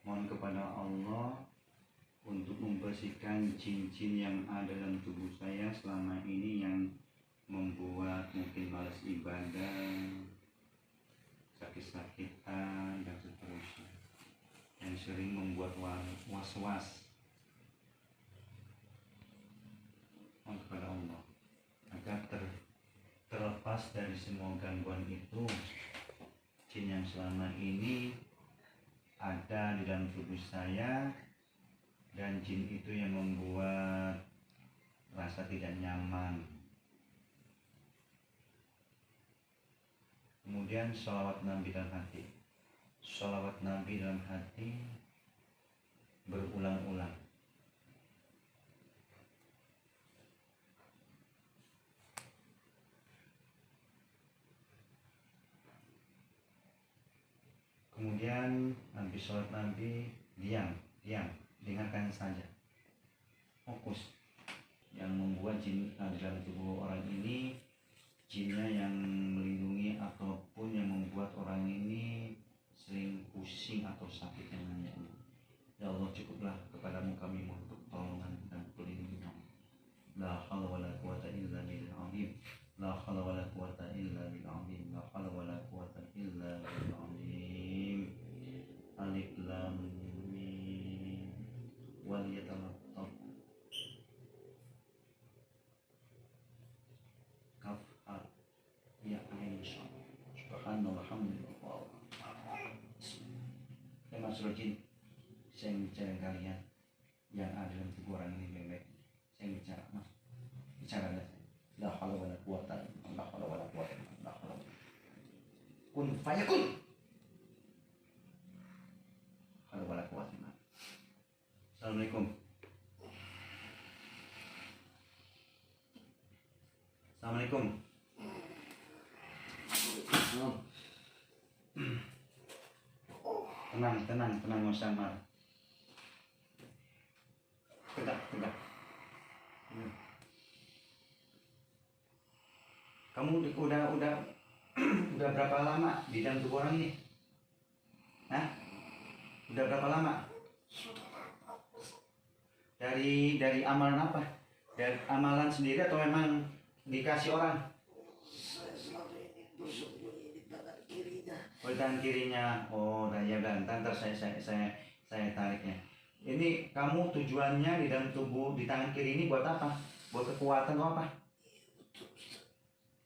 mohon kepada Allah untuk membersihkan jin-jin yang ada dalam tubuh saya selama ini yang membuat mungkin malas ibadah, sakit-sakitan dan seterusnya, yang sering membuat was-was. Mohon kepada Allah agar terlepas dari semua gangguan itu. Jin yang selama ini ada di dalam tubuh saya, dan jin itu yang membuat rasa tidak nyaman. Kemudian sholawat Nabi dalam hati. Sholawat Nabi dalam hati berulang-ulang. Kemudian habis sholat Nabi diam, dengarkan saja, fokus. Yang membuat jin di dalam tubuh orang ini, jinnya yang melindungi ataupun yang membuat orang ini sering pusing atau sakit yang lainnya. Ya Allah, cukuplah kepadamu kami mohon pertolongan dan perlindungan. La haula wala quwata illa billahil azim. La haula wala quwata illa billahil azim. La haula wala quwata illa billahil azim. Alif lam mim. Wal yatamattab. Kaf ha ya ain sha. Subhanallah walhamdulillah. Termasuk jin saya bicara kalian yang ada dalam tubuh orang ini baik-baik. Saya bicara la haula wala quwata illa billah. Kun fayakun. Haula wala quwata illa billah. Assalamualaikum. Assalamualaikum. Tenang Musamar. Tegak. Kamu udah berapa lama di dalam tubuh orang ini? Hah? Udah berapa lama? Dari amalan apa? Dari amalan sendiri atau memang dikasih orang? Saya selama ini bersembunyi di tangan kirinya. Oh, di tangan kirinya. Oh, ya udah, ntar saya tariknya. Ini kamu tujuannya di dalam tubuh di tangan kiri ini buat apa? Buat kekuatan atau apa?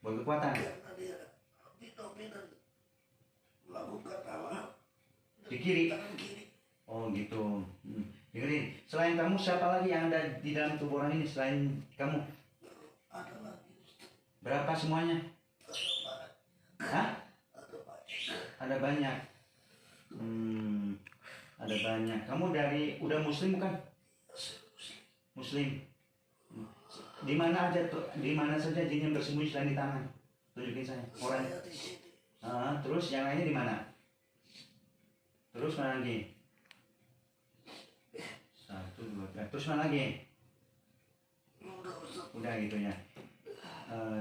Buat kekuatan. Karena dia dominan melakukan apa? Di kiri. Tangan kiri. Oh gitu. Dengerin. Selain kamu siapa lagi yang ada di dalam tubuh orang ini selain kamu? Ada lagi. Berapa semuanya? Hah? Ada banyak. Ada banyak. Kamu udah muslim bukan? Muslim. Di mana saja jin yang bersembunyi selain di tangan? Tunjukin saya. Orang. Saya di sini. Terus yang lainnya di mana? Terus mana lagi? 1, 2, 3. Terus mana lagi? Udah gitu ya.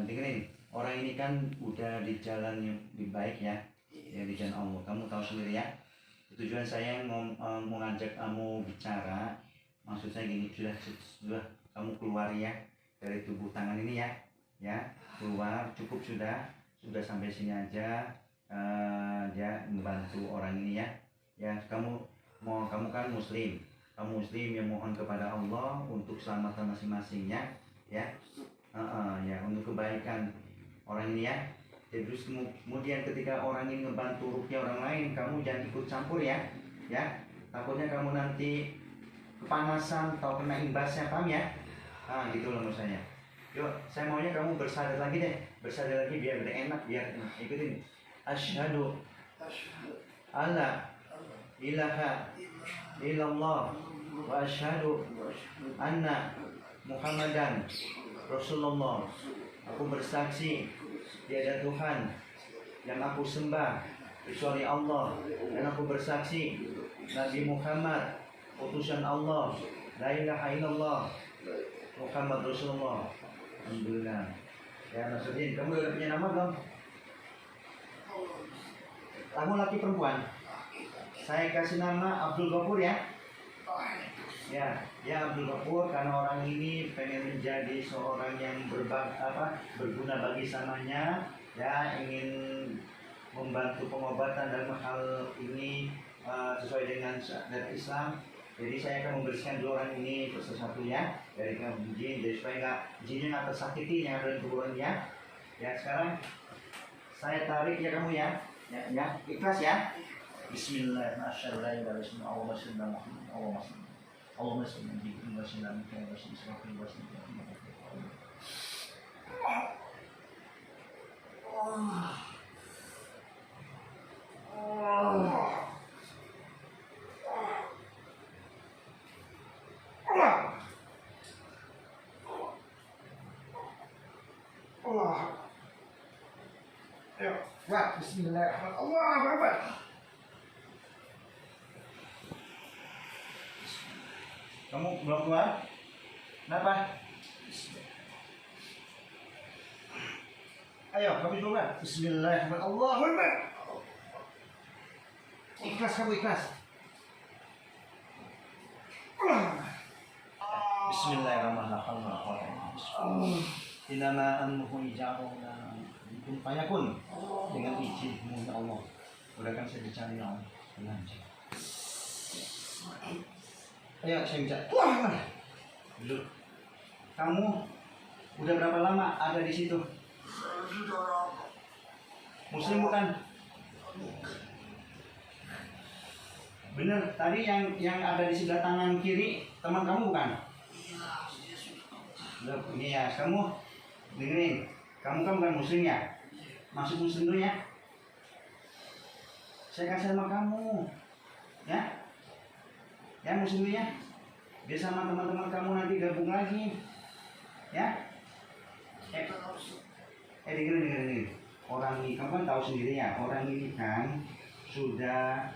Dengerin. Orang ini kan udah di jalan yang lebih baik ya. Ya di jalan Allah. Kamu tahu sendiri ya. Tujuan saya mau mengajak kamu bicara. Maksud saya gini, sudah kamu keluar ya dari tubuh tangan ini ya keluar, cukup sudah sampai sini aja. Dia membantu orang ini ya kamu kan muslim, yang mohon kepada Allah untuk keselamatan masing-masingnya ya untuk kebaikan orang ini ya. Jadi terus kemudian ketika orang ini ngebantu rukyah orang lain, kamu jangan ikut campur ya. Takutnya kamu nanti kepanasan atau kena imbasnya, paham ya? Gitu loh menurut saya. Yuk, saya maunya kamu bersahadat lagi deh. Bersahadat lagi biar enak, biar ikutin. Asyhadu alla ilaha illallah wa asyhadu anna Muhammadan Rasulullah. Aku bersaksi tiada Tuhan yang aku sembah kecuali Allah, dan aku bersaksi Nabi Muhammad utusan Allah. La ilaha illallah Muhammad Rasulullah. Alhamdulillah. Ya Nasruddin, kamu udah punya nama belum? Kamu laki perempuan? Saya kasih nama Abdul Ghafur ya. Ya Abdul Ghafur, karena orang ini pengen menjadi seorang yang berguna bagi samanya, ya, ingin membantu pengobatan dalam hal ini sesuai dengan syariat Islam. Jadi saya akan membersihkan dua orang ini satu-satu ya dari kaum jin, jadi supaya jinnya nggak tersakiti yang ada di kuburannya. Ya, sekarang saya tarik ya kamu ya, ikhlas ya. Bismillahirrahmanirrahim. Allahumma salli wa sallim ala sayyidina Bismillahirrahmanirrahim. Allahu Akbar. Kamu belum keluar? Kenapa? Ayo, kamu keluar. Bismillahirrahmanirrahim. Allahu Akbar. Ikhlas kamu, ikhlas. Bismillahirrahmanirrahim. Inama amruhu ija'ulah kun fayakun. Dengan izinmu ya Allah. Mudahkan saya bicara ya Allah. Lancar. Ayo saya bicara. Duduk. Kamu udah berapa lama ada di situ? Muslim bukan? Bener. Tadi yang ada di sebelah tangan kiri teman kamu bukan? Ini ya, kamu dengerin. Kamu kan bukan Muslim ya? Masuk Muslim dulu ya. Saya kasih sama kamu, ya. Ya, Muslim dulu ya. Biar sama teman-teman kamu nanti gabung lagi, ya. Dengerin. Orang ini, kamu kan tahu sendiri ya. Orang ini kan sudah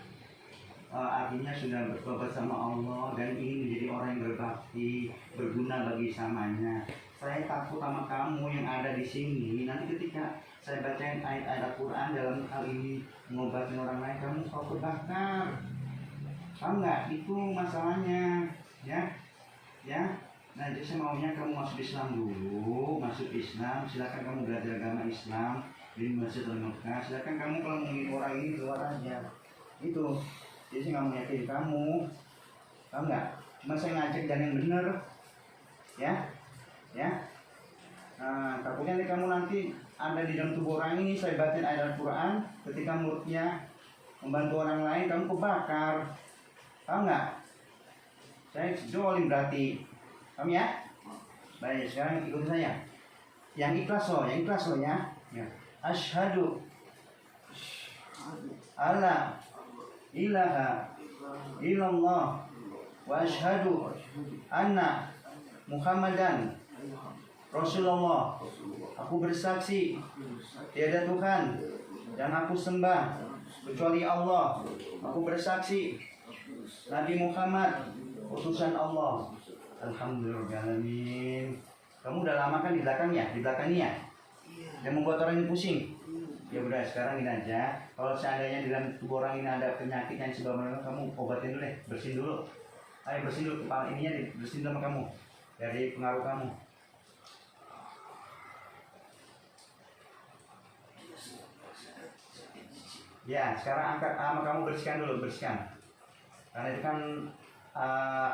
artinya sudah bertobat sama Allah dan ingin menjadi orang yang berbakti, berguna bagi samanya. Saya takut sama kamu yang ada di sini. Nanti ketika saya bacain ayat-ayat Al-Quran dalam hal ini mengobati orang lain, kamu kau terbakar. Paham nggak? Itu masalahnya, ya. Nah, jadi saya maunya kamu masuk Islam dulu, masuk Islam. Silakan kamu belajar agama Islam di Masjid Al-Mekah. Silakan kamu kalau mau orang ini keluar aja. Itu. Jadi saya nggak mau nyakitin kamu, paham nggak? Cuma saya ngajak jalan yang bener, ya. Takutnya nih kamu nanti ada di dalam tubuh orang ini, saya batin ayat Al-Quran, ketika mulutnya membantu orang lain, kamu kebakar, paham nggak? Saya jolim berarti, paham ya? Baik, sekarang ikuti saya. Yang ikhlas loh ya. Asyhadu alla ilaha illallah wa asyhadu anna Muhammadan Rasulullah. Aku bersaksi tiada Tuhan dan aku sembah kecuali Allah. Aku bersaksi Nabi Muhammad utusan Allah. Alhamdulillahirrahmanirrahim. Kamu udah lama kan di belakangnya yang membuat orang ini pusing. Ya udah, sekarang ini aja. Kalau seandainya di dalam tubuh orang ini ada penyakit yang sebabnya, kamu obatin dulu deh, bersihin dulu. Ayo bersihin dulu kepala ininya, bersihin sama kamu dari pengaruh kamu. Ya, sekarang angkat sama kamu, bersihkan dulu, karena itu kan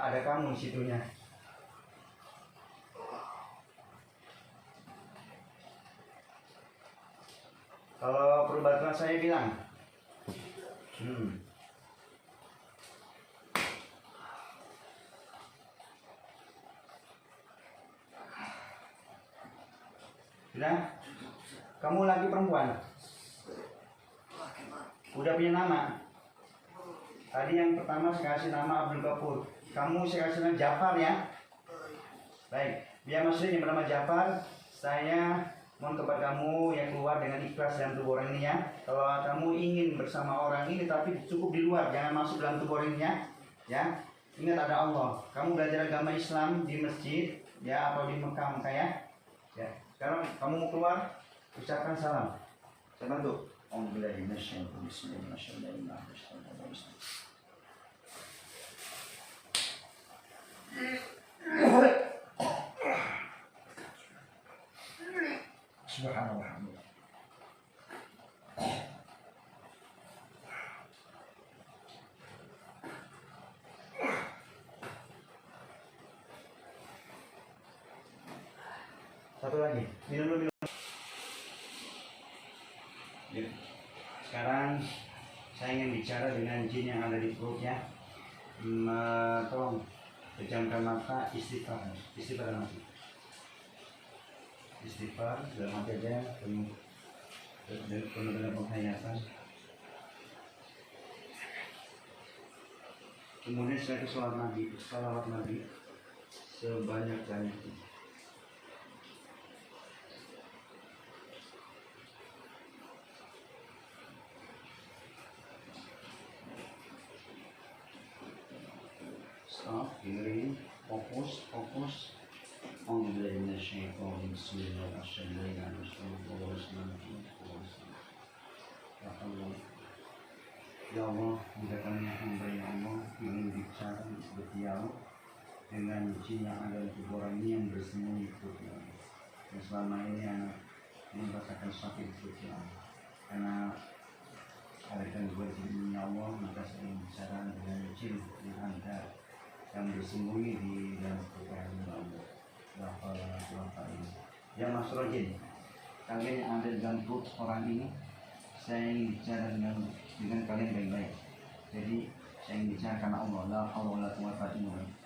ada kamu di situnya. Kalau perlu bantuan saya bilang. Sudah? Kamu laki perempuan? Udah punya nama? Tadi yang pertama saya kasih nama Abdul Ghafur. Kamu saya kasih nama Jafar ya? Baik, biar maksudnya yang bernama Jafar. Saya mohon kepada kamu yang keluar dengan ikhlas dalam tubuh orang ini ya. Kalau kamu ingin bersama orang ini tapi cukup di luar, jangan masuk dalam tubuh orang ini ya. Ingat ada Allah. Kamu belajar agama Islam di masjid ya, atau di Mekah ya. Sekarang kamu mau keluar, ucapkan salam. Saya bantu. Bismillahirrahmanirrahim. Satu lagi, minum dulu, minum. Ya. Sekarang saya ingin bicara dengan jin yang ada di perutnya. Tolong pejamkan mata, istighfar, istighfar dalam hati, istighfar dalam hati aja, penuh dengan penghayatan. Kemudian setelah itu salawat Nabi sebanyak-banyaknya. Stop, dengerin, fokus. Alhamdulillah, ya Allah, mudahkan hamba ya Allah ingin bicara berdialog dengan jin yang ada di tubuh orang ini yang bersembunyi di perutnya. Dan selama ini anak merasakan sakit perutnya karena ada gangguan jin ya Allah, maka saya ingin bicara dengan jin yang ada yang bersembunyi di dalam perut ya Allah. Ya Mas Rojin, kalian yang ada di dalam perut orang ini, saya ingin bicara dengan kalian baik-baik. Jadi saya ingin bicara karena Allah. La haula wala quwwata illa billah.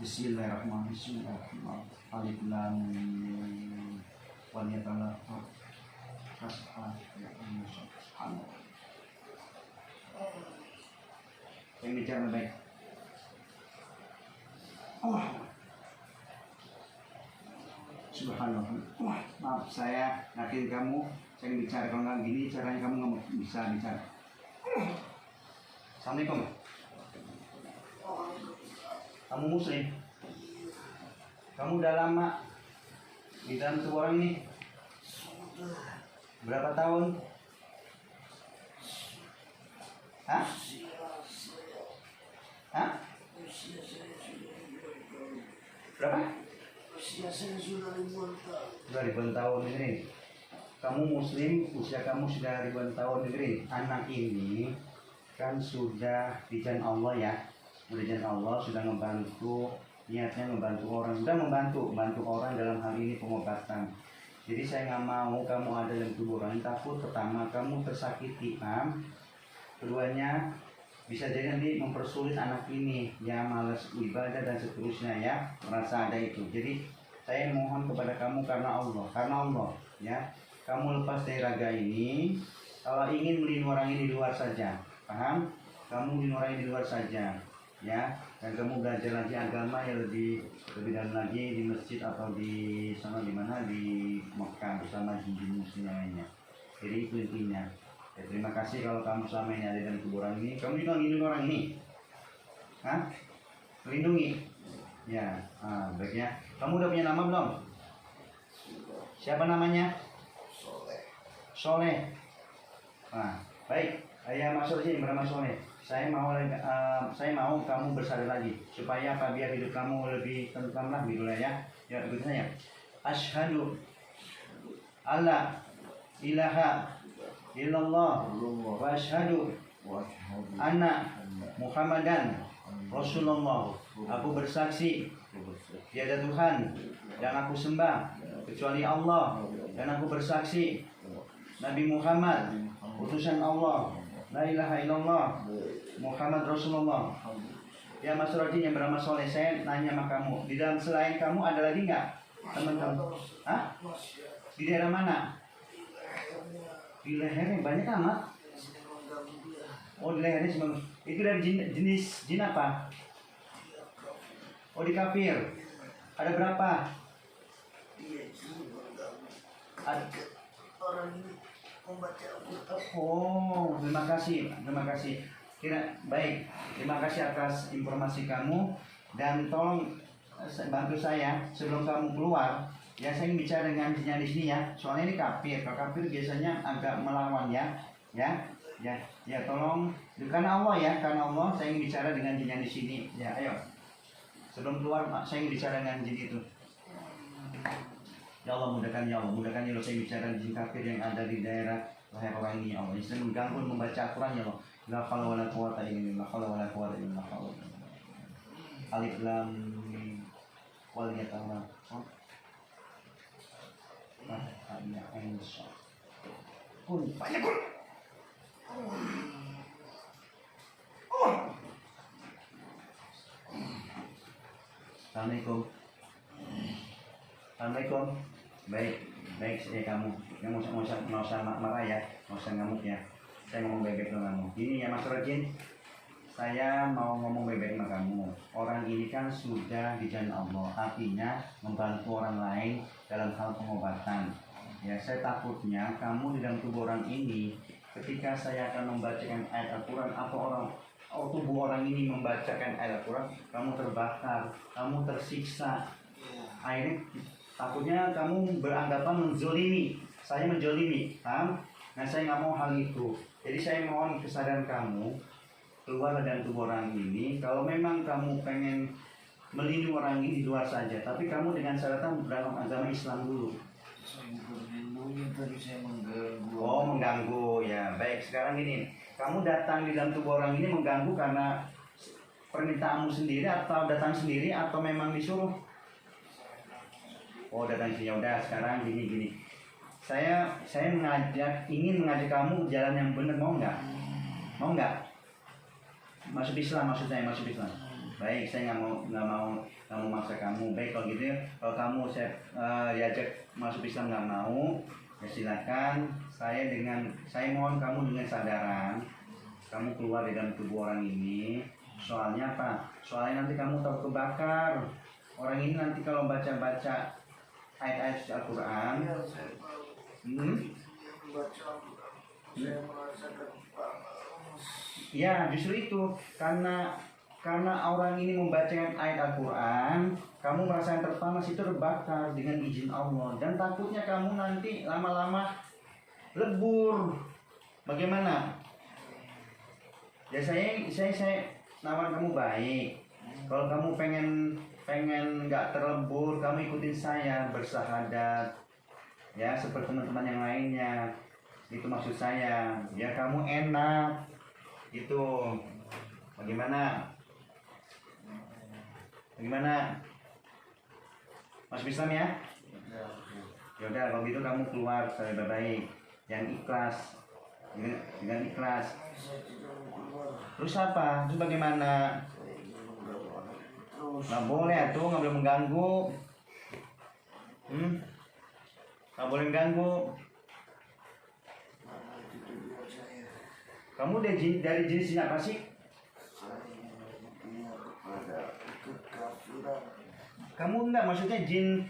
Bismillahirrahmanirrahim. Alif lam mim. Wal yatalaqqa kas'a ya Allah. Saya bicara baik. Subhanallah. Maaf, saya yakin kamu. Saya ingin bicara, kalau nggak gini caranya kamu nggak bisa bicara. Assalamualaikum. Kamu muslim? Kamu udah lama di dalam tubuh orang ini? Berapa tahun? Hah? Hah? Berapa? Usia saya sudah ribuan tahun. Sudah ribuan tahun ini. Kamu muslim, usia kamu sudah ribuan tahun negeri. Anak ini kan sudah dijan Allah ya, dijan Allah sudah membantu, niatnya membantu orang, sudah membantu orang dalam hal ini pengobatan. Jadi saya nggak mau kamu ada dalam tubuh orang. Takut pertama kamu tersakiti, keduanya bisa jadi nanti mempersulit anak ini, ya malas ibadah dan seterusnya ya, merasa ada itu. Jadi saya mohon kepada kamu karena Allah ya. Kamu lepas dari raga ini, kalau ingin melindungi orang ini di luar saja, paham? Kamu melindungi orang ini di luar saja, ya. Dan kamu belajar lagi agama yang lebih dalam lagi di masjid atau di sana di mana di Mekah bersama jin muslim lainnya. Jadi itu intinya. Ya, terima kasih kalau kamu selama ini ada dalam tubuh orang ini. Kamu juga melindungi orang ini, melindungi. Ya, baiknya. Kamu udah punya nama belum? Siapa namanya? Soleh. Baik. Ayah Mas Rojin bernama Soleh. Saya mau kamu bersadar lagi supaya apa? Biar hidup kamu lebih tentram lah gitu lah ya. Ya begitu saja. Asyhadu alla ilaha illallah wa asyhadu anna Muhammadan Rasulullah. Aku bersaksi tiada Tuhan yang aku sembah kecuali Allah, dan aku bersaksi Nabi Muhammad utusan Allah. La ilaha illallah Muhammad Rasulullah. Ya Mas Rojin yang bernama Soleh, saya nanya sama kamu, di dalam selain kamu ada lagi nggak teman-teman? Di daerah mana? Di lehernya banyak amat. Oh di lehernya cuma itu dari jenis jin apa? Oh di kafir. Ada berapa? Orang ini membaca Al-Quran. Oh, terima kasih. Baik, terima kasih atas informasi kamu, dan tolong bantu saya sebelum kamu keluar. Ya, saya ingin bicara dengan jinnya di sini ya. Soalnya ini kafir. Kalau kafir biasanya agak melawan ya. Ya, tolong karena Allah ya, karena Allah saya ingin bicara dengan jinnya di sini. Ya, ayo. Sebelum keluar saya ingin bicara dengan jin itu. Ya Allah, mudahkan ya Allah, saya bicara jin kafir yang ada di daerah leher orang ini ya Allah. Yang mengganggu membaca Al-Quran ya Allah. La haula wala quwwata illa billah. Alif lam mim wal yatalaqqa hanya insya kun banyak kun. Assalamualaikum. Assalamualaikum. Baik, baik ya kamu. Yang mau usah marah ya, mau usah ngamuk ya. Saya ngomong baik-baik sama kamu. Gini ya Mas Rojin, saya mau ngomong baik-baik sama kamu. Orang ini kan sudah di jalan Allah, artinya membantu orang lain dalam hal pengobatan. Ya, saya takutnya kamu di dalam tubuh orang ini, ketika saya akan membacakan ayat Al-Quran atau tubuh orang ini membacakan ayat Al-Quran, kamu terbakar, kamu tersiksa. Akhirnya takutnya kamu beranggapan menzolimi, saya menzolimi, paham? Nah, saya nggak mau hal itu. Jadi saya mohon kesadaran kamu keluar dari tubuh orang ini. Kalau memang kamu pengen melindungi orang ini di luar saja, tapi kamu dengan syaratan dalam agama Islam dulu. Saya bukan melindungi, tadi saya mengganggu. Oh, mengganggu ya. Baik, sekarang gini, kamu datang di dalam tubuh orang ini mengganggu karena permintaanmu sendiri atau datang sendiri atau memang disuruh? Oh, datang sini. Udah, sekarang gini. Saya ingin mengajak kamu jalan yang benar, mau nggak? Mau nggak? Masuk Islam maksudnya, masuk Islam. Baik, saya nggak mau maksa kamu. Baik, kalau gitu, kalau kamu saya diajak masuk Islam nggak mau, ya silakan. Saya mohon kamu dengan sadaran, kamu keluar dari dalam tubuh orang ini. Soalnya apa? Soalnya nanti kamu terbakar. Orang ini nanti kalau baca ayat-ayat Al-Quran, Ya, saya tahu. Membaca saya merasakan panas. ya justru itu karena orang ini membacakan ayat Al-Quran, kamu merasakan terpanas, itu terbakar dengan izin Allah, dan takutnya kamu nanti lama-lama lebur. Bagaimana? Ya saya nawar kamu baik. Kalau kamu pengen nggak terlebur, kamu ikutin saya bersahadat. Ya, seperti teman-teman yang lainnya. Itu maksud saya. Ya kamu enak. Itu. Bagaimana? Masuk Islam ya? Ya udah, kalau gitu kamu keluar secara baik, yang ikhlas. Dengan ikhlas. Saya tidak mau keluar. Terus apa? Terus bagaimana? Saya ingin mengganggu anak terus. Nggak boleh tuh, nggak boleh mengganggu. Nggak boleh mengganggu. Mana itu tujuan saya? Kamu dari jenis apa sih? Saya ingin kepada kekafiran. Kamu enggak, maksudnya jin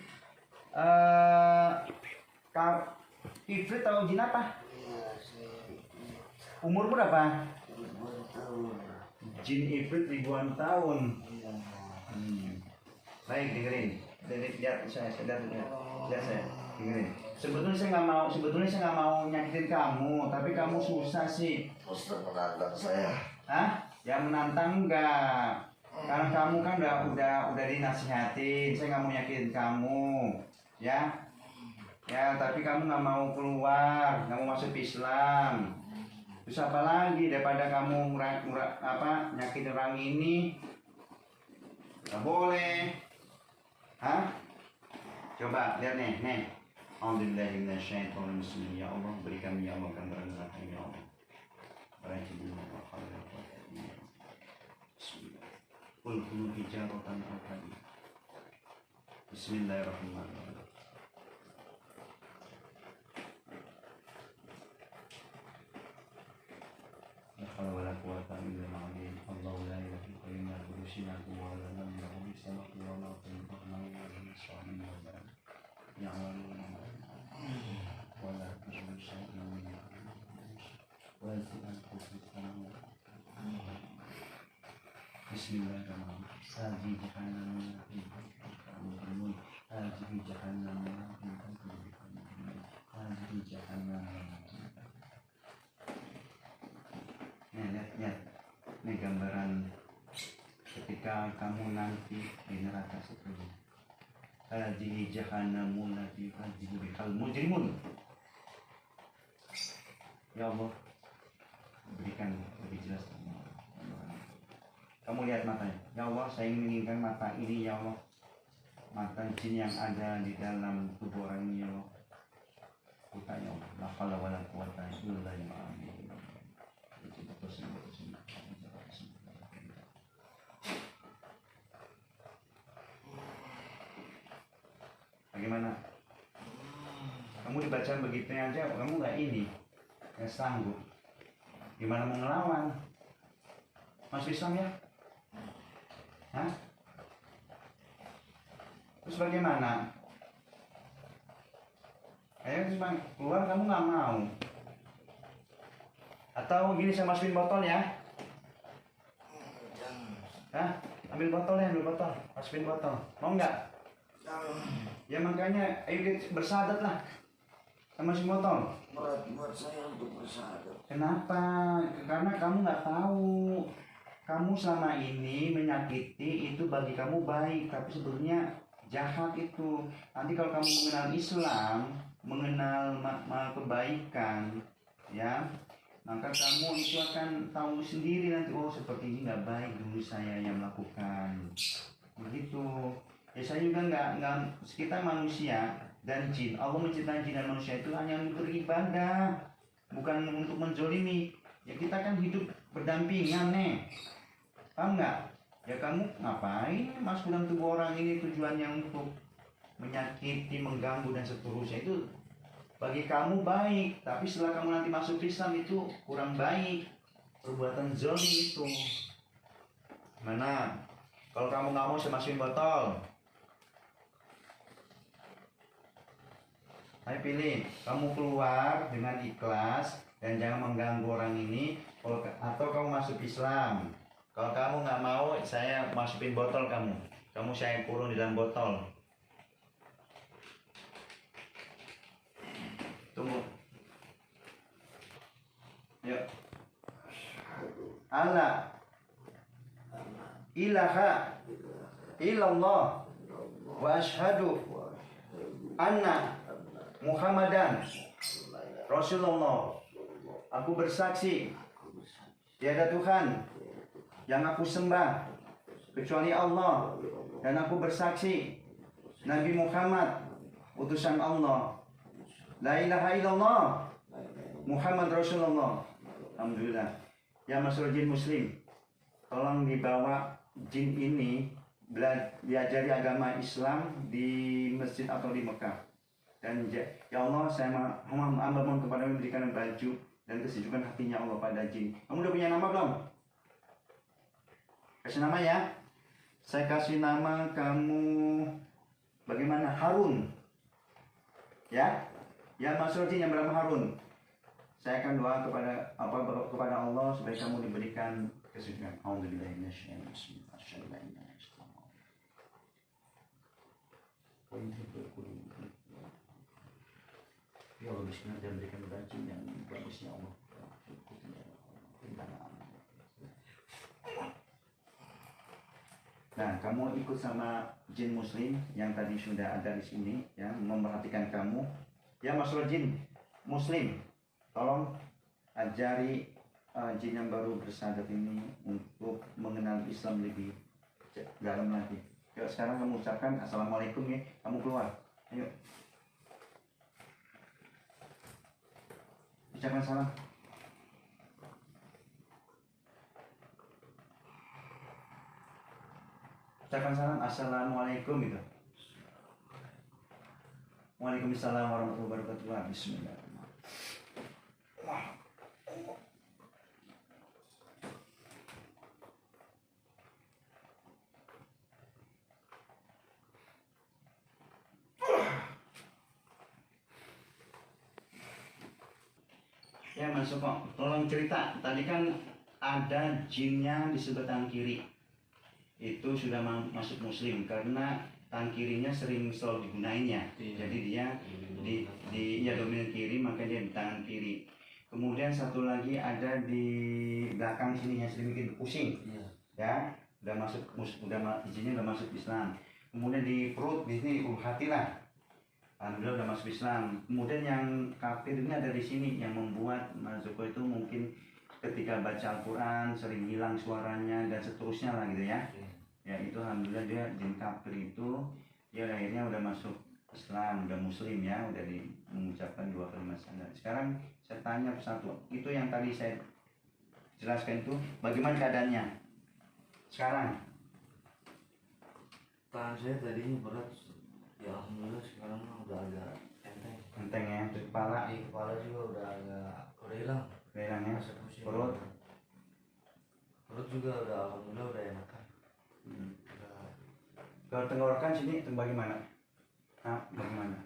ifrit atau jin apa? Iya, saya ingin Umur berapa? ribuan tahun. Jin ifrit ribuan tahun. Iya. Baik, dengerin. Lihat saya dengerin. Sebetulnya saya nggak mau nyakitin kamu, tapi kamu susah sih. Ustaz menantang saya. Hah? Ya menantang enggak? Karena kamu kan udah dinasihatin, saya nggak mau nyakitin kamu, ya. Ya, tapi kamu nggak mau keluar, nggak mau masuk Islam. Terus apa lagi daripada kamu nyakitin orang ini? Nggak boleh. Hah? Coba lihat nih. Alhamdulillah minasyaitonir ya Allah, berikan ya Allah gambaran neraka ya Allah. Barajibullah wa khalaqah. Qul kunu hijaratan aw hadid. Bismillahirrahmanirrahim. La hawla wa la quwwata illa billah. Allahu la ilaha illa huwa al-hayyul qayyum wa la lahu bis-samawati wa la fil-ardi ya'lamu wa la tushriku shay'an wa Bismillahirrahmanirrahim. Hadhihi jahannam hadhihi jahannam hadhihi jahannam. Lihat. Ini gambaran ketika kamu nanti di neraka seperti ini. Hadhihi jahannamu allati yukadzibu bihal mujrimun. Ya Allah, berikan lebih jelas. Kamu lihat matanya. Ya Allah, saya menginginkan mata ini ya Allah. Mata jin yang ada di dalam tubuh orang ini ya Allah. Buka ya Allah. La haula wala quwata illa billah. Bagaimana? Kamu dibaca begitu aja, kamu nggak ini, nggak sanggup. Gimana mau ngelawan? Masuk Islam ya? Hah? Terus bagaimana? Ayo cuma keluar, kamu nggak mau. Atau gini, saya masukin botol ya? Hah? Ambil botol ya, ambil botol. Masukin botol. Mau nggak? Ya makanya, ayo kita bersahadat lah. Sama si botol. Berat buat saya untuk bersahadat. Kenapa? Karena kamu nggak tahu. Kamu selama ini menyakiti itu bagi kamu baik, tapi sebetulnya jahat itu. Nanti kalau kamu mengenal Islam, mengenal kebaikan, ya, maka kamu itu akan tahu sendiri nanti, oh seperti ini nggak baik dulu saya yang melakukan. Begitu. Ya saya juga nggak kita manusia dan jin. Allah menciptakan jin dan manusia itu hanya untuk beribadah, bukan untuk menzolimi. Ya kita kan hidup berdampingan nih, paham nggak? Ya kamu ngapain masuk dalam tubuh orang ini tujuannya untuk menyakiti, mengganggu dan seterusnya. Itu bagi kamu baik, tapi setelah kamu nanti masuk Islam itu kurang baik. Perbuatan zolim itu. Mana? Kalau kamu nggak mau, saya masukin botol. Ayo pilih, kamu keluar dengan ikhlas dan jangan mengganggu orang ini, atau kamu masuk Islam. Kalau kamu nggak mau, saya masukin botol kamu. Kamu saya kurung di dalam botol. Tunggu. Yuk. Allah ilaha illallah wa ashhadu anna Muhammadan Rasulullah. Aku bersaksi tiada Tuhan yang aku sembah kecuali Allah, dan aku bersaksi Nabi Muhammad utusan Allah. La ilaha illallah Muhammad Rasulullah. Alhamdulillah. Ya Masyaallah jin muslim, tolong dibawa jin ini diajari agama Islam di masjid atau di Mekah. Dan ya Allah, saya mohon kepada memberikan baju dan kesejukan hatinya Allah pada jin. Kamu udah punya nama belum? Kasih nama ya. Saya kasih nama kamu bagaimana? Harun. Ya. Ya Masyaallah jin yang bernama Harun. Saya akan doa kepada Allah supaya kamu diberikan kesejukan. Alhamdulillah. Ya Allah, bismillah, dan berikan baju yang bagus ya Allah. Nah, kamu ikut sama jin muslim yang tadi sudah ada di sini, ya, memperhatikan kamu. Ya Masyaallah jin muslim, tolong ajari jin yang baru bersahadat ini untuk mengenal Islam lebih dalam lagi. Yuk, sekarang kamu ucapkan assalamualaikum ya, kamu keluar. Ayo. Ucapkan salam. Ucapkan salam, assalamualaikum gitu. Waalaikumsalam warahmatullahi wabarakatuh. Bismillahirrahmanirrahim. Ya masuk kok, tolong cerita. Tadi kan ada jinnya di sebelah tangan kiri. Itu sudah masuk muslim karena tangan kirinya selalu digunainnya. Jadi dia ya dominan kiri, maka dia di tangan kiri. Kemudian satu lagi ada di belakang sini yang sering bikin pusing. Ya, udah izinnya udah masuk Islam. Kemudian di perut di sini hati lah. Alhamdulillah udah masuk Islam. Kemudian yang kafir ini ada di sini yang membuat Mas Joko itu mungkin ketika baca Al-Quran sering hilang suaranya dan seterusnya lah gitu ya. Ya itu alhamdulillah dia jin kafir itu dia akhirnya udah masuk Islam, udah muslim ya, udah mengucapkan 2 kalimat syahadat. Sekarang saya tanya satu, itu yang tadi saya jelaskan itu bagaimana keadaannya sekarang? Tangan saya tadinya berat, ya alhamdulillah sekarang mah udah agak enteng. Enteng ya, di kepala, Di kepala juga udah hilang. hilang ya, Rasa pusing. perut. Perut juga udah alhamdulillah udah enakan. Udah. Kalau tenggorokan sini itu bagaimana? Nah, bagaimana?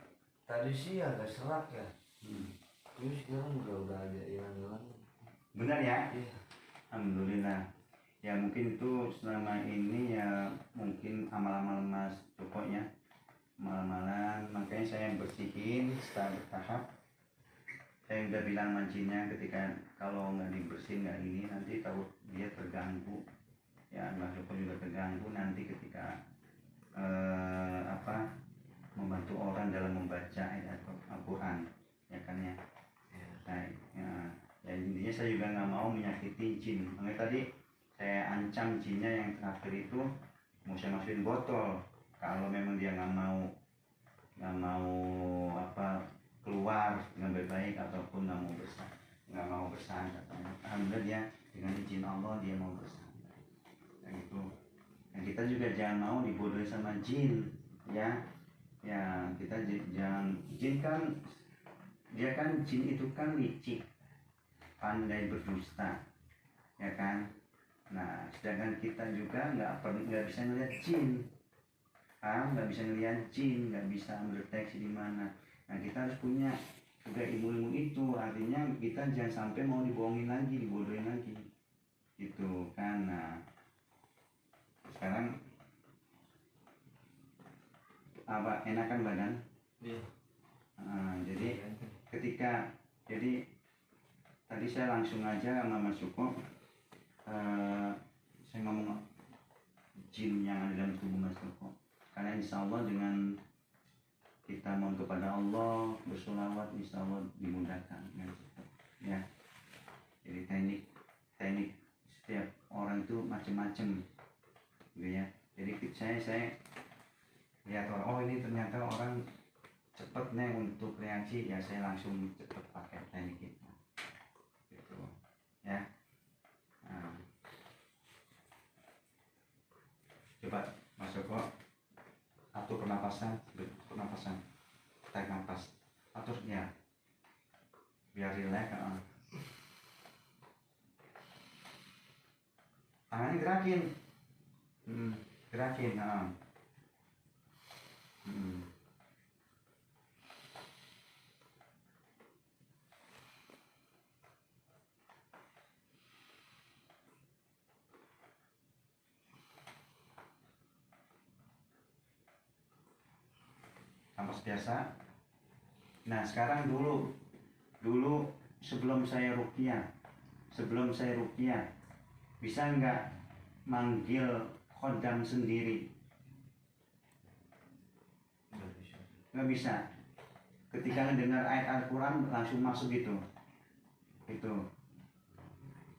Tadi sih agak serak ya, Hmm. terus sekarang udah agak hilang-hilang. Benar ya? Iya. Alhamdulillah. Ya mungkin itu selama ini ya mungkin amal-amal Mas Joko ya, malam-malam, makanya saya bersihin secara bertahap. Saya udah bilang mancingnya ketika kalau nggak dibersihin nggak ini nanti tahu dia terganggu ya, Mas Joko juga terganggu nanti ketika membantu orang dalam membaca ayat Al-Quran ya kan ya. Nah, ya intinya saya juga nggak mau menyakiti jin, makanya tadi saya ancam jinnya yang terakhir itu mau saya masukin botol kalau memang dia nggak mau keluar dengan baik-baik ataupun nggak mau bersandar. Alhamdulillah dia dengan izin Allah dia mau bersandar. Yang itu. Yang kita juga jangan mau dibodohi sama jin ya. Ya kita jangan, jin kan dia kan jin itu kan licik, pandai berdusta ya kan. Nah sedangkan kita juga nggak bisa ngeliat jin, nggak bisa ngeliat jin, nggak bisa mendeteksi di mana. Nah kita harus punya juga ilmu-ilmu itu, artinya kita jangan sampai mau dibohongin lagi, dibodohin lagi gitu kan. Nah sekarang apa enakan badan? Iya. Jadi tadi saya langsung aja sama Mas Suko, saya ngomong jin yang ada dalam tubuh Mas Suko, karena insya Allah dengan kita mohon kepada Allah bersolawat insya Allah dimudahkan ya. Jadi teknik setiap orang itu macam-macam gitu ya. Jadi saya lihat orang, oh ini ternyata orang cepet nih untuk reaksi, ya saya langsung cepet pakai teknik itu gitu ya. Nah, coba Mas Joko atur pernapasan, tarik nafas, atur ya biar rileks. Tangannya gerakin, gerakin. Nafas biasa. Nah sekarang dulu sebelum saya ruqyah bisa nggak manggil khodam sendiri? Nggak bisa. Ketika mendengar ayat Al-Quran langsung masuk gitu.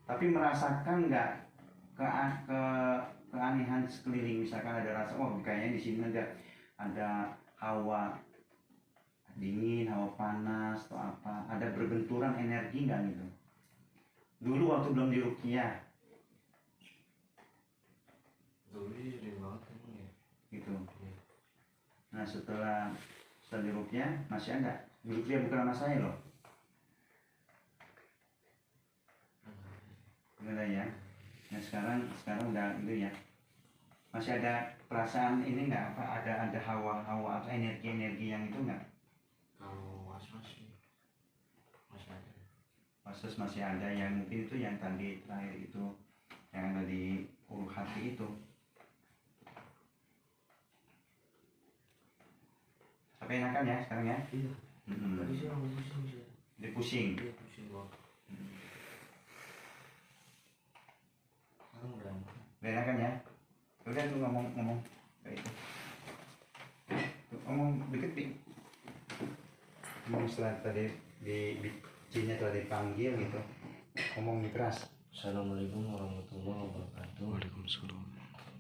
Tapi merasakan nggak keanehan sekeliling, misalkan ada rasa kayaknya di sini ada hawa dingin, hawa panas atau apa, ada berbenturan energi nggak gitu? Dulu waktu belum diruqyah. Dulu sering banget emang ya. Gitu. Nah setelah diruqyah masih ada. Diruqyah bukan sama saya loh. Benar ya. Nah sekarang udah itu ya. Masih ada perasaan ini nggak, apa ada hawa atau energi yang itu nggak? Kalau was-was sih masih ada. Was-was masih ada, yang mungkin itu yang tadi terakhir itu yang ada di ulu hati itu. Tapi enakan ya sekarang ya? Iya. Tadi sih aku pusing sih. Dia pusing. Iya pusing banget. Sekarang udah enak. Udah enakan ya? Udah tuh ngomong kayak itu. Tuh, ngomong dikit nih. Ngomong setelah tadi di jinnya telah dipanggil gitu. Ngomong keras. Assalamualaikum warahmatullahi wabarakatuh. Waalaikumsalam.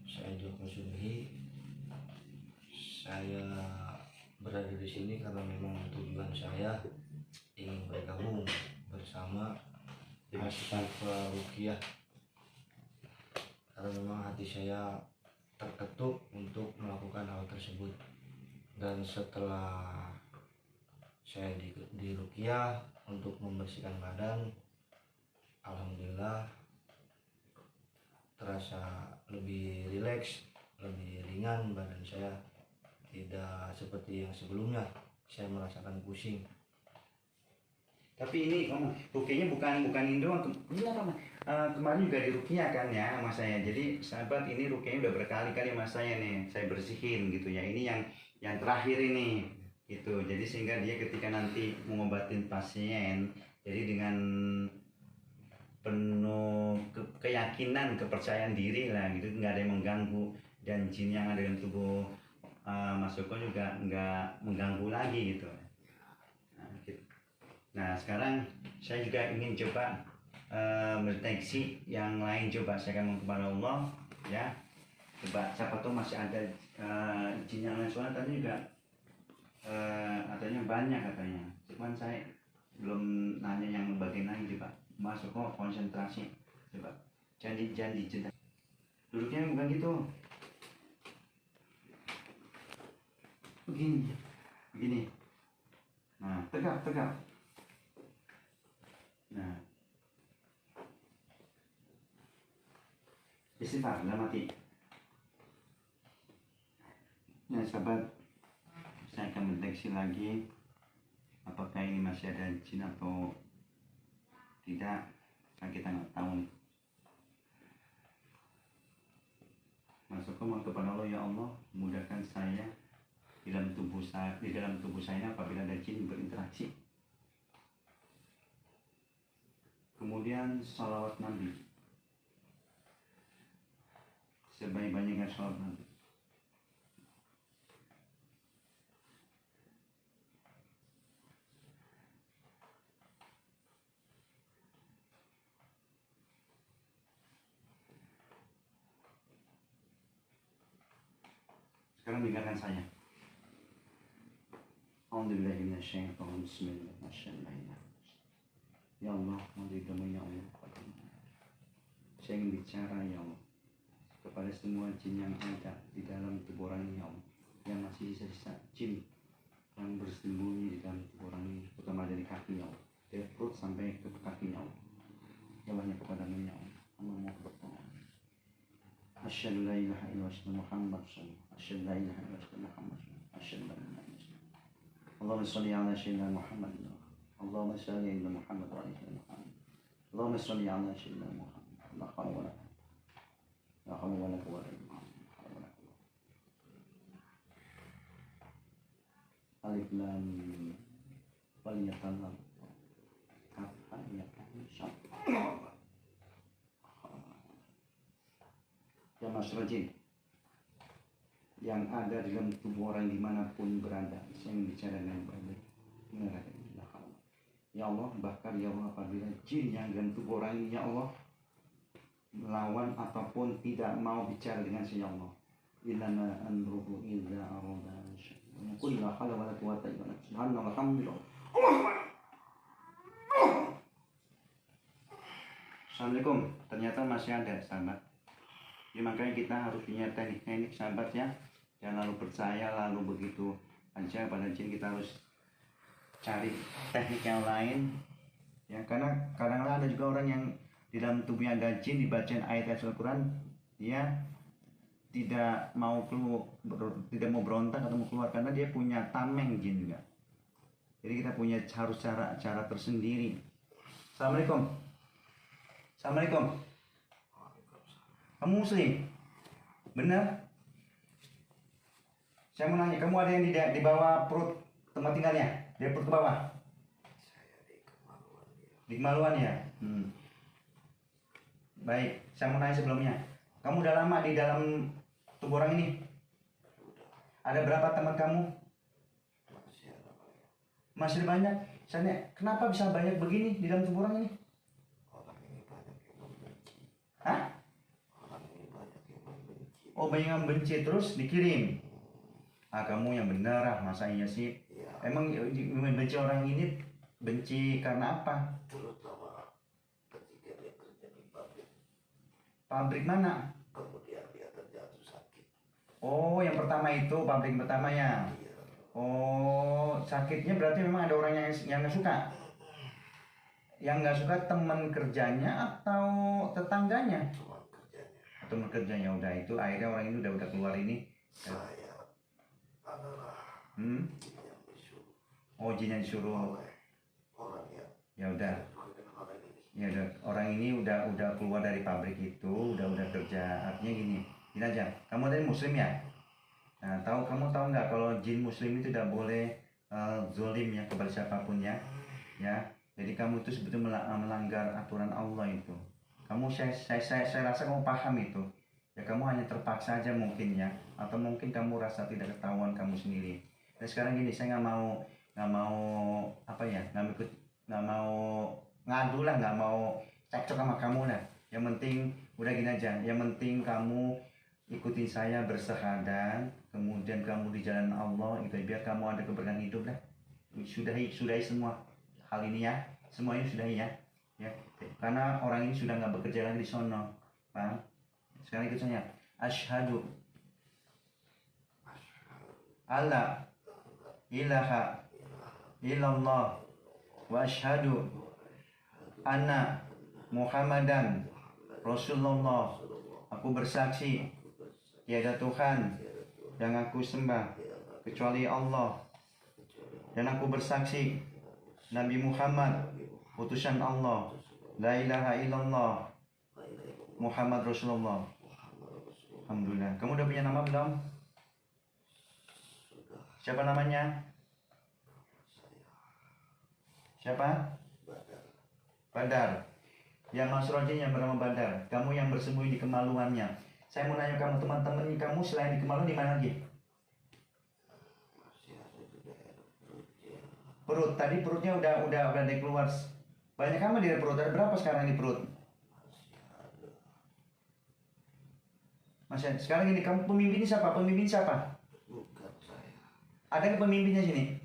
Saya Joko Subhi. Saya berada di sini karena memang tujuan saya ingin bergabung bersama Asyifa Ruqyah, karena memang hati saya terketuk untuk melakukan hal tersebut. Dan setelah saya di Ruqyah untuk membersihkan badan, alhamdulillah terasa lebih rileks, lebih ringan badan saya, tidak seperti yang sebelumnya saya merasakan pusing. Tapi ini rukiahnya bukan Indo, ini apa mas? Kemarin juga di rukiah kan ya mas saya. Jadi sahabat, ini rukiahnya udah berkali-kali mas saya nih, saya bersihin gitu ya. Ini yang terakhir ini gitu. Jadi sehingga dia ketika nanti mengobatin pasien, jadi dengan penuh keyakinan, kepercayaan diri lah gitu, nggak ada yang mengganggu, dan jin yang ada dalam tubuh Mas Joko juga nggak mengganggu lagi gitu. Nah sekarang saya juga ingin coba mendeteksi yang lain. Coba saya akan kepada Allah ya, coba siapa tahu masih ada jin yang lain. Soalnya tadi juga katanya banyak katanya, cuman saya belum nanya yang bagian lain. Coba masuk kok konsentrasi, coba jangan dicinta, duduknya bukan gitu, begini, nah tegak. Nah, istighfar dalam hati. Nah sahabat, saya akan mendeteksi lagi apakah ini masih ada jin atau tidak, kan kita nggak tahu nih. Masuk kepada Allah, ya Allah mudahkan saya di dalam tubuh saya apabila ada jin berinteraksi. Kemudian salawat Nabi, sebanyak-banyaknya salawat Nabi. Sekarang dengarkan saya. Alhamdulillah, bismillahirrahmanirrahim. Ya Allah, ya Allah, saya ingin bicara ya Allah kepada semua jin yang ada di dalam tubuh orang ini ya Allah, yang masih sisa-sisa jin yang bersembunyi di dalam tubuh orang ini, terutama dari kaki ya Allah, dari perut sampai ke kaki ya Allah. Ya Allah, kepadamu ya Allah, Allah mau bertolong. Asyhadu la ilaha illallah Muhammad rasulullah. Asyhadu la ilaha illallah Muhammad rasulullah. Asyhadu la ilaha illallah. Allahumma shalli ala sayyidina Muhammad. Allahumma shalli ala Muhammad wa ala Muhammad. Allahumma shalli ala sayyidina Muhammad. La hawla wa la quwwata illa billah. Alif lam mim. Wal yatallam. Apa ya ya masyarakat jin yang ada di dalam tubuh orang dimanapun berada, saya bicara dengan baik. Ya Allah, bahkan ya Allah apabila jin yang dalam tubuh orang ini ya Allah melawan ataupun tidak mau bicara dengan saya ya Allah, innama amruhu idza arada syai'an qul la haula wala quwwata illa billah. Subhanallah walhamdulillah. Assalamualaikum. Ternyata masih ada sahabat. Ya, makanya kita harus punya teknik-teknik sahabat ya. Jangan lalu percaya lalu begitu aja pada jin, kita harus cari teknik yang lain ya, karena kadang-kadang ada juga orang yang di dalam tubuhnya ada jin, dibacain ayat-ayat Al-Quran dia tidak mau berontak atau mau keluar karena dia punya tameng jin juga. Jadi kita punya harus cara tersendiri. Assalamualaikum. Kamu muslim? Benar? Saya mau nanya, kamu ada yang di bawah perut tempat tinggalnya? Dari perut ke bawah? Saya di kemaluan ya? Baik, saya mau nanya sebelumnya. Kamu udah lama di dalam tubuh orang ini? Ada berapa teman kamu? Masih banyak. Saya kenapa bisa banyak begini di dalam tubuh orang ini? Orang ini banyak yang membenci. Oh, banyak yang membenci terus dikirim. kamu yang benar ah, masa iya sih? Ya, Emang benci orang ini benci karena apa? terutama ketika dia kerja di pabrik, Pabrik mana? kemudian dia terjatuh sakit. Oh, yang pertama itu pabrik pertama ya. Iya, Oh, sakitnya berarti memang ada orang yang nggak suka. Yang nggak suka teman kerjanya atau tetangganya? teman kerjanya. Teman kerjanya udah itu akhirnya orang ini udah keluar ini. Saya adalah Hmm? yang disuruh Oh, jin yang disuruh. oleh orang yang Ya udah. dengan orang ini. Ya udah. Orang ini udah keluar dari pabrik itu, udah kerja. Artinya gini aja. Kamu tadi muslim ya? Nah, kamu tahu nggak kalau jin muslim itu tidak boleh zolim ya kepada siapapun ya. Ya. Jadi kamu itu sebetulnya melanggar aturan Allah itu. Saya rasa kamu paham itu. Ya kamu hanya terpaksa aja mungkin ya, atau mungkin kamu rasa tidak ketahuan kamu sendiri. Dan sekarang gini, saya nggak mau apa ya, nggak mau ngadu lah, nggak mau cekcok sama kamu lah. Yang penting udah gini aja. Yang penting kamu ikutin saya bersyahadat, kemudian kamu di jalan Allah itu biar kamu ada keberkahan hidup lah. Sudahi semua hal ini ya, semuanya sudahi ya. Ya, karena orang ini sudah nggak bekerja lagi di sono, Bang. Sekarang ikut saya. Asyhadu alla ilaha illallah wa asyhadu anna Muhammadan Rasulullah. Aku bersaksi tiada Tuhan yang aku sembah kecuali Allah, dan aku bersaksi Nabi Muhammad utusan Allah. La ilaha illallah Muhammad Rasulullah. Alhamdulillah. Kamu udah punya nama belum? Siapa namanya? Siapa? Badar. Yang Mas Roji yang bernama Badar. Kamu yang bersembunyi di kemaluannya. Saya mau nanya kamu, teman-teman kamu selain di kemaluan di mana lagi? Perut. Tadi perutnya udah keluar. Banyak kamu di perut. Ada berapa sekarang di perut? Mas, sekarang ini kamu pemimpinnya siapa? Pemimpin siapa? Bukan saya. Ada pemimpinnya sini?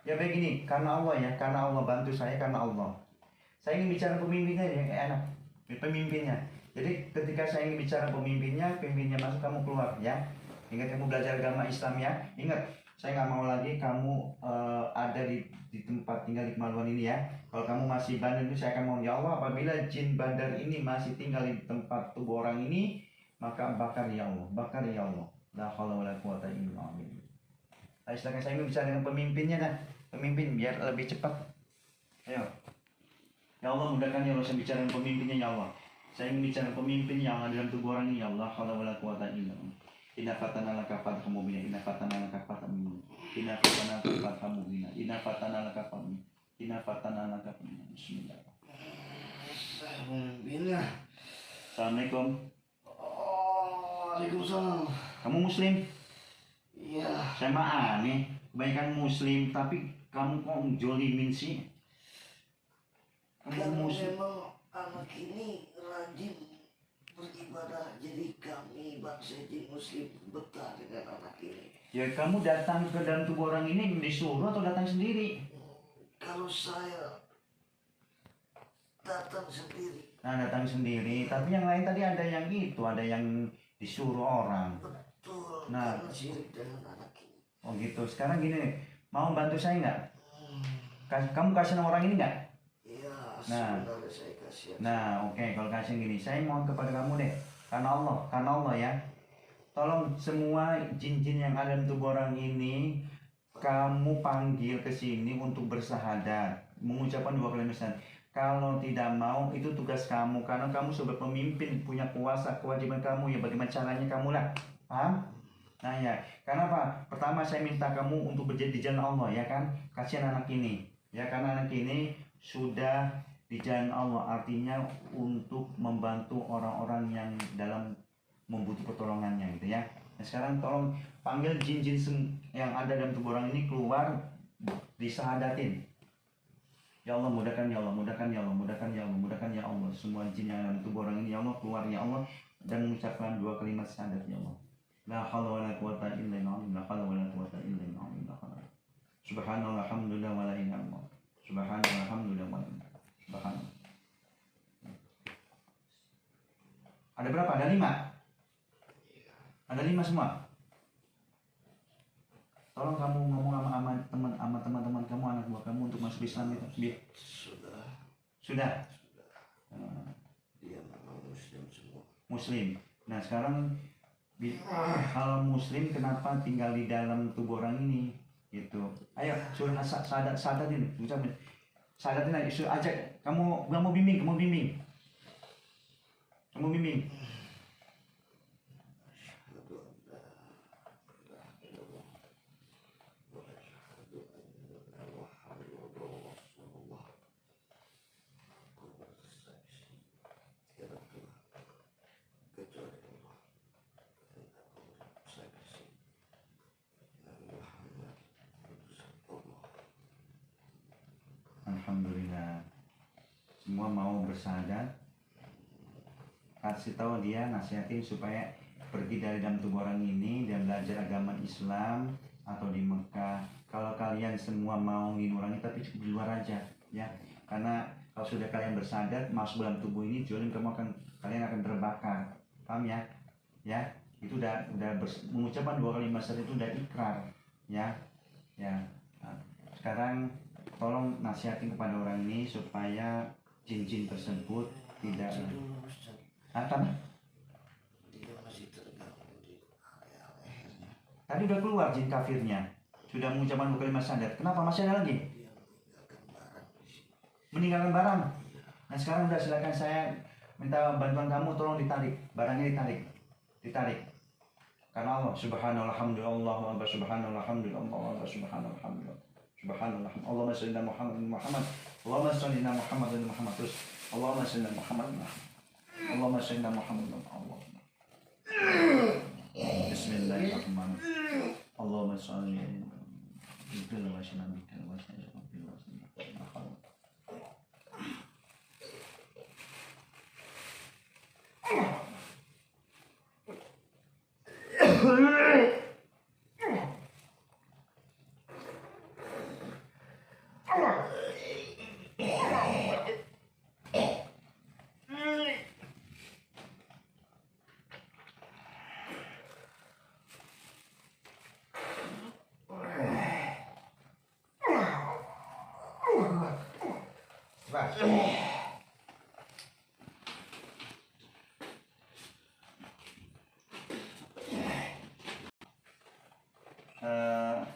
Ya begini, karena Allah ya, karena Allah bantu saya, karena Allah. Saya ingin bicara pemimpinnya yang enak, pemimpinnya. Jadi ketika saya ingin bicara pemimpinnya masuk, kamu keluar ya. Ingat kamu belajar agama Islam ya. Ingat, saya nggak mau lagi kamu ada di tempat tinggal di kemaluan ini ya. Kalau kamu masih bandel itu, saya akan mohon ya Allah, apabila jin bandar ini masih tinggal di tempat tubuh orang ini, maka bakar ya Allah, bakar ya Allah. La haula wala quwata illa billah. Silakan, saya ingin bicara dengan pemimpinnya dah. Pemimpin biar lebih cepat. Ayo. Ya Allah, mudahkan ya Allah, saya bicara dengan pemimpinnya ya Allah. Saya ingin bicara pemimpin yang ada dalam tubuh orang ini ya Allah. La haula wala quwata illa billah. Inna fatana laka fathan mubina, inna fatana laka fathan mubina, inna fatana laka fathan mubina, inna fatana laka fathan mubina, inna fatana laka fathan mubina. Bismillah. Saya pemimpinnya. Assalamualaikum. Waalaikumsalam. Kamu muslim? Iya. Saya mah aneh, kebanyakan muslim tapi kamu kok jolimin sih? Kamu Karena muslim. memang anak ini rajin beribadah, jadi kami bangsa jin muslim betah dengan anak ini. Ya kamu datang ke dalam tubuh orang ini disuruh atau datang sendiri? Kalau saya datang sendiri. Nah, datang sendiri, tapi yang lain tadi ada yang itu, ada yang disuruh orang. Betul, Nah. karena sirik dengan anak ini. Oh gitu, sekarang gini nih, mau bantu saya nggak? Kamu kasih nama orang ini nggak? Iya, Nah. sebenarnya saya kasihan. Nah, oke, kalau kasih gini, saya mohon kepada kamu deh, karena Allah ya, tolong semua jin-jin yang ada dalam tubuh orang ini, kamu panggil ke sini untuk bersahadat, mengucapkan 2 kalimat syahadat. Kalau tidak mau, itu tugas kamu, karena kamu sebagai pemimpin punya kuasa, kewajiban kamu ya, bagaimana caranya kamu lah, paham? Nah ya, karena apa? Pertama saya minta kamu untuk berjadi di jalan Allah ya kan, kasihan anak ini, ya karena anak ini sudah di jalan Allah, artinya untuk membantu orang-orang yang dalam membutuhkan pertolongannya gitu ya. Nah, sekarang tolong panggil jin-jin yang ada dalam tubuh orang ini keluar, disahadatin. Ya Allah, mudahkan ya Allah, mudahkan ya Allah, mudahkan ya Allah, mudahkan ya Allah. Semua jin yang ada dalam tubuh orang ini ya Allah keluar ya Allah, dan mengucapkan 2 kalimat syahadat ya Allah. La haula wala quwata illa billah. La haula wala quwata illa billah. La haula. Subhanallah alhamdulillah wala ilaha illallah. Subhanallah alhamdulillah wala ilaha illallah. Subhanallah. Ada berapa? Ada 5. Ada 5 semua. Tolong kamu ngomong sama teman-teman kamu, anak buah kamu untuk masuk Islam itu. Sudah. Dia memang muslim semua. Muslim. Nah sekarang kalau muslim kenapa tinggal di dalam tubuh orang ini? Gitu. Ayo suruh sadat ini. Sadat ini suruh ajak. Kamu bimbing. Kamu bimbing. Alhamdulillah. Semua mau bersyahadat. Kasih tahu dia, nasihatin supaya pergi dari dalam tubuh orang ini dan belajar agama Islam atau di Mekah. Kalau kalian semua mau nginurangi tapi cukup di luar aja ya. Karena kalau sudah kalian bersyahadat masuk dalam tubuh ini, kalian akan terbakar. Paham ya? Ya, itu udah mengucapkan 2 kalimat syahadat itu udah ikrar ya. Ya. Nah, sekarang tolong nasihatin kepada orang ini supaya jin-jin tersebut tidak apa? Dia masih terganggu di area lehernya. Tadi udah keluar jin kafirnya. Sudah mengucapkan 2 kalimat syahadat. Kenapa masih ada lagi? Dia meninggalkan barang di sini. Meninggalkan barang. Nah sekarang udah silakan saya minta bantuan kamu, tolong ditarik. Barangnya ditarik. Karena Allah subhanallah alhamdulillah Allahu akbar subhanallah alhamdulillah Allahu akbar subhanallah alhamdulillah. Subhanallah. Allahumma shalli ala Muhammad. Allahumma shalli ala Muhammad terus. Allahumma shalli ala Muhammad. Allahumma shalli ala Muhammad. Bismillahirrahmanirrahim. Allahumma shalli ala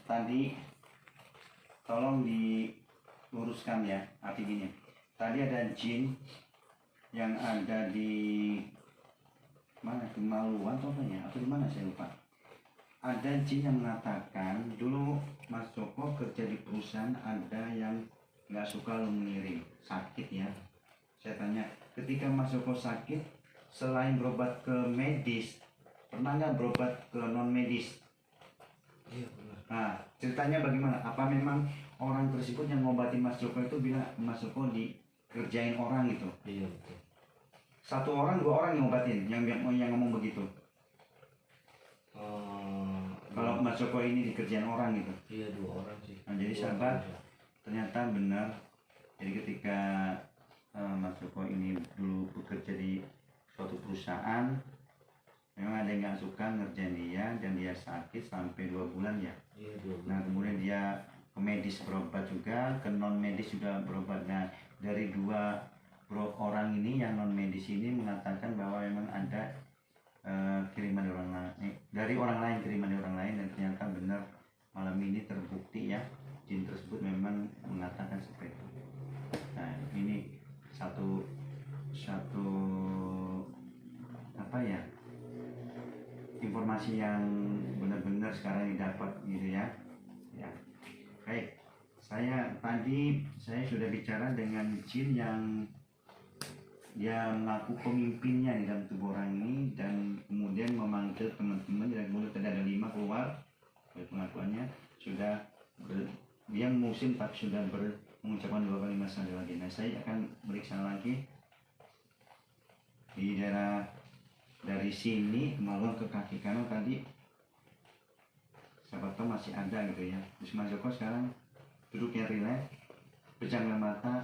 tadi tolong diluruskan ya, arti gini. Tadi ada jin yang ada di mana, Kemaluan atau apa ya, atau di mana saya lupa. Ada jin yang mengatakan dulu Mas Joko kerja di perusahaan, ada yang nggak suka lu mengirim, sakit ya. Saya tanya, ketika Mas Joko sakit, selain berobat ke medis, pernah nggak berobat ke non medis? Iya benar. Nah, ceritanya bagaimana? Apa memang orang tersebut yang ngobatin Mas Joko itu bilang Mas Joko dikerjain orang gitu? Iya betul. 1 orang 2 orang yang ngobatin, yang ngomong begitu. Kalau Mas Joko ini dikerjain orang gitu. Iya 2 orang sih. Nah, jadi sahabat, ternyata benar. Jadi ketika Mas Joko ini dulu bekerja di suatu perusahaan, memang ada yang nggak suka ngerjain dia dan dia sakit sampai 2 bulan ya. Iya 2 bulan. Nah kemudian dia ke medis berobat juga, ke non medis juga berobat. Nah dari 2 orang ini yang non medis ini mengatakan bahwa memang ada kiriman dari orang lain, kiriman dari orang lain, dan ternyata benar malam ini terbukti ya, jin tersebut memang mengatakan seperti itu. Nah ini satu apa ya, informasi yang benar-benar sekarang didapat gitu ya. Ya, baik. Tadi saya sudah bicara dengan jin yang dia mengaku pemimpinnya di dalam tubuh orang ini, dan kemudian memanggil teman-teman, dan kemudian ada 5 keluar dari pengakuannya, sudah dia musim tapi sudah mengucapkan 2 kalimat syahadat lagi. Nah saya akan meriksa lagi di daerah dari sini Kemaluan ke kaki kanan tadi siapa tahu masih ada gitu ya. Terus Mas Joko sekarang duduknya rileks, pejamkan mata,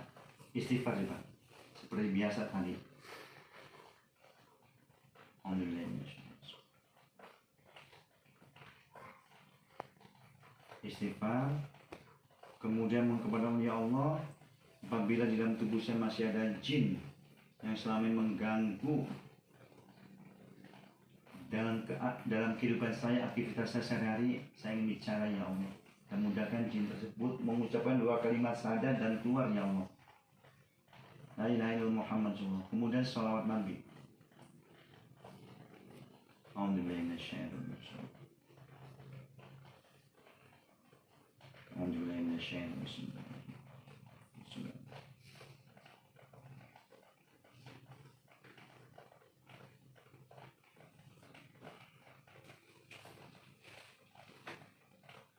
istighfar juga seperti biasa tadi. Alhamdulillah. Istighfar, kemudian kepada ya Allah, apabila di dalam tubuh saya masih ada jin yang selama ini mengganggu dalam kehidupan saya, aktivitas saya sehari-hari, saya ingin bicara ya Allah, dan mudahkan jin tersebut mengucapkan 2 kalimat syahadat dan keluar ya Allah, la ilaha illallah Muhammad SAW, kemudian sholawat Nabi. Alhamdulillah minasyaitonir rajim. Alhamdulillah minasyaitonir rajim.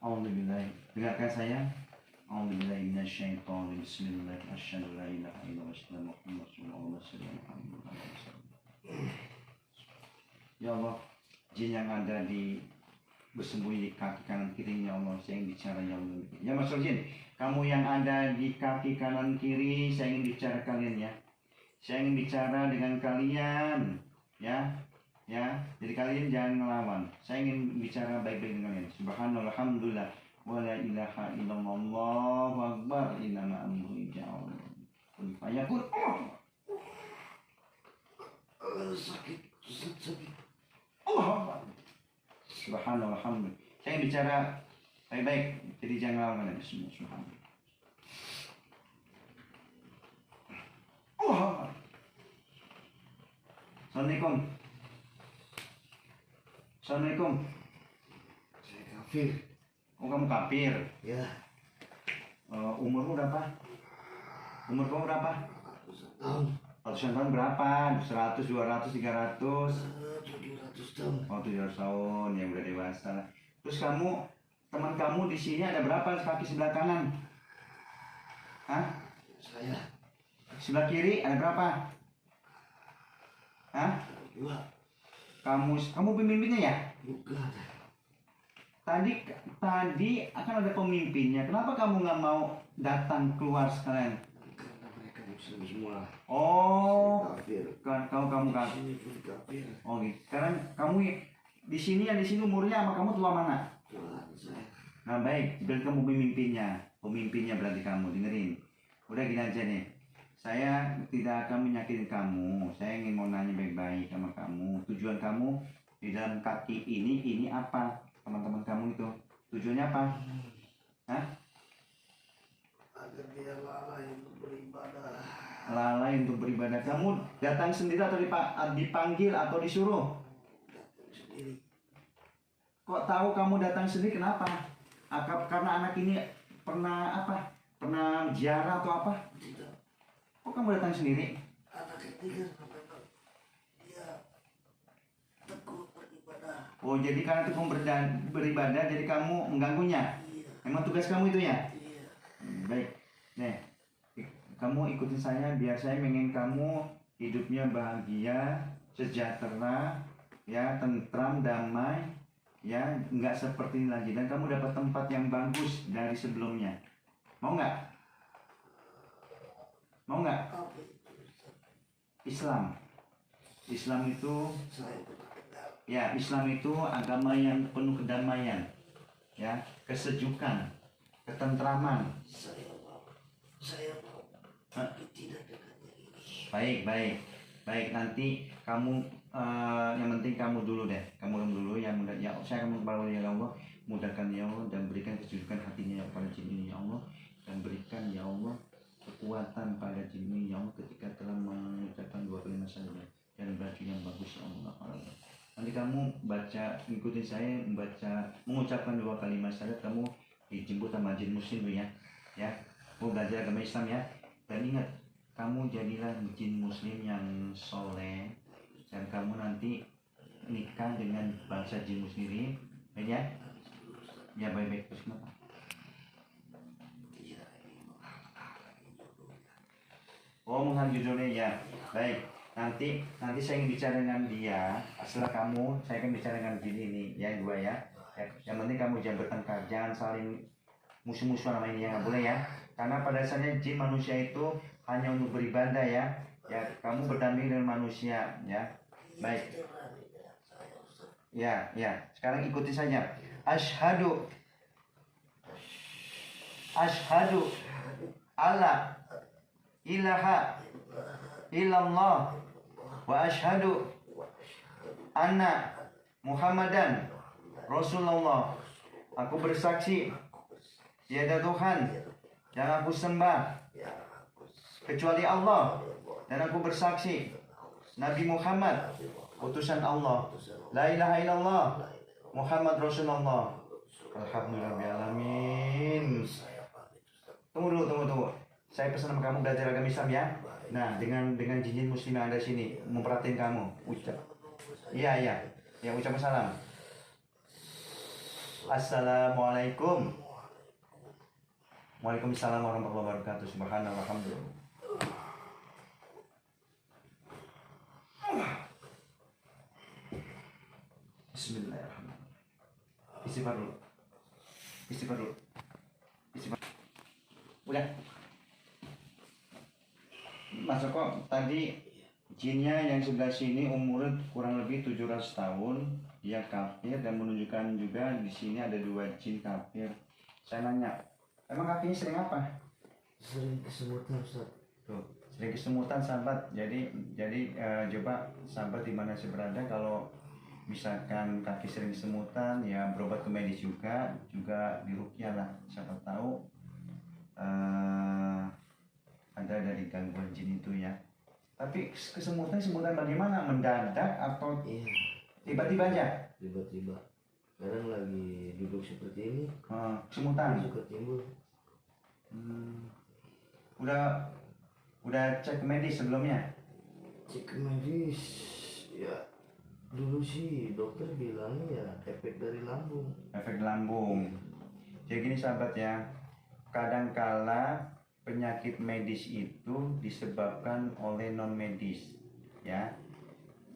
Alhamdulillah. Dengarkan saya. Alhamdulillah minasyaitonir bismillah asyhadu la ilaha illallah Muhammad rasulullah. Ya Allah, jin yang ada di bersembunyi di kaki kanan kirinya Allah, saya ingin bicara ya Allah. Ya Mas Jin, kamu yang ada di kaki kanan kiri, saya ingin bicara kalian ya. Saya ingin bicara dengan kalian, ya. Ya, jadi kalian jangan ngelawan. Saya ingin bicara baik-baik dengan kalian. Subhanallah, alhamdulillah, wa la ilaha illallah, Allahu akbar, innama amruhu ja'al. Kun fayakun. Sakit. Allah. Subhanallah, alhamdulillah. Saya ingin bicara baik-baik, jadi jangan ngelawan. Bismillahirrahmanirrahim. Allah. Assalamualaikum. Assalamualaikum. Saya kafir. Oh, kamu kafir? Ya. Umurmu berapa? Umur kamu berapa? Tahun. Ratusan tahun berapa? 100, 200, 300? 700 tahun. Oh, 700 tahun, yang udah dewasa lah. Terus kamu, teman kamu di sini ada berapa kaki sebelah kanan? Hah? Saya. Sebelah kiri ada berapa? Hah? 2. Kamu pemimpinnya ya? Bukan. Tadi akan ada pemimpinnya. Kenapa kamu nggak mau datang keluar sekalian? Karena mereka muslim semua. Oh, Kafir. kamu kan? Ini pun kafir. Oh gitu. Sekarang kamu di sini umurnya sama kamu tua mana? Tuhan saya. Nah baik, berarti kamu pemimpinnya berarti kamu, dengerin. Udah gini aja nih, saya tidak akan menyakitin kamu. Saya ingin mau nanya baik-baik sama kamu. Tujuan kamu di dalam kaki ini apa? Teman-teman kamu itu tujuannya apa? Hah? Agar dia lalai untuk beribadah. Lalai untuk beribadah. Kamu datang sendiri atau dipanggil atau disuruh? Datang sendiri. Kok tahu kamu datang sendiri, kenapa? Karena anak ini pernah apa? Pernah ziarah atau apa? Tidak. Kok kamu datang sendiri? Anak ketiga memang dia tekun beribadah. Oh, jadi karena itu kamu beribadah, jadi kamu mengganggunya? Iya. Emang tugas kamu itu ya? Iya. Baik. Nih, kamu ikutin saya biar saya ingin kamu hidupnya bahagia, sejahtera, ya, tentram, damai, ya, nggak seperti ini lagi. Dan kamu dapat tempat yang bagus dari sebelumnya. Mau nggak? Mau nggak? Apa itu? Islam. Islam itu, Saya pernah kenal. ya, Islam itu agama yang penuh kedamaian, ya, kesejukan, ketentraman. Saya mau. Tapi tidak dengan yang ini. Baik. Nanti kamu yang penting kamu dulu deh. Kamu dulu yang mudah. Ya, saya akan membawa ya Allah, mudahkan ya Allah dan berikan kesejukan hatinya pada jin ini ya Allah, dan berikan ya Allah kekuatan pada jin ini ya Allah ketika telah mengucapkan 2 kalimat syahadat dan baju yang bagus ya Allah. Nanti kamu ikutin saya mengucapkan 2 kalimat syahadat, kamu dijemput sama jin muslim ya. Ya, mau belajar agama Islam ya. Dan ingat, kamu jadilah jin muslim yang soleh, dan kamu nanti nikah dengan bangsa jinmu sendiri, ya? Ya baik-baik. Terus kenapa? Oh, menghargai jodohnya ya. Baik. Nanti saya ingin bicara dengan dia. Setelah kamu, saya akan bicara dengan jin ini, ya, 2 ya. Ya, yang penting kamu jangan bertengkar, jangan saling musuh-musuhan sama ini ya, nggak boleh ya. Karena pada dasarnya jin manusia itu hanya untuk beribadah ya. Ya, kamu berdamping dengan manusia ya. Baik. Ya, ya. Sekarang ikuti saja. Asyhadu alla ilaha illallah wa asyhadu anna Muhammadan Rasulullah. Aku bersaksi tiada Tuhan yang aku sembah kecuali Allah, dan aku bersaksi Nabi Muhammad utusan Allah. La ilaha illallah Muhammad Rasulullah. Alhamdulillahirrahmanirrahim. Tunggu dulu. Saya pesan sama kamu belajar agama Islam ya. Nah, dengan jin muslim yang ada sini memperhatiin kamu. Ucap. Iya. Ya, ucap salam. Assalamualaikum. Waalaikumsalam warahmatullahi wabarakatuh. Subhanallah, alhamdulillah. Bismillahirrahmanirrahim. Istighfar dulu. Udah. Mas Joko, tadi jinnya yang sebelah sini umurnya kurang lebih 700 tahun. Dia kafir dan menunjukkan juga di sini ada 2 jin kafir. Saya nanya, emang kakinya sering apa? Sering kesemutan, Ustaz. Tuh, sering kesemutan sahabat. Jadi coba sahabat di mana saya berada, kalau misalkan kaki sering kesemutan ya berobat ke medis juga diruqyah lah, siapa tahu ada dari gangguan jin itu ya. Tapi kesemutan bagaimana? Mendadak atau tiba-tiba aja? Tiba-tiba. Kadang lagi duduk seperti ini, kesemutan suka timbul. Udah cek medis sebelumnya? Cek medis ya, dulu sih dokter bilangnya ya efek dari lambung. Jadi gini sahabat ya, kadangkala penyakit medis itu disebabkan oleh non medis ya.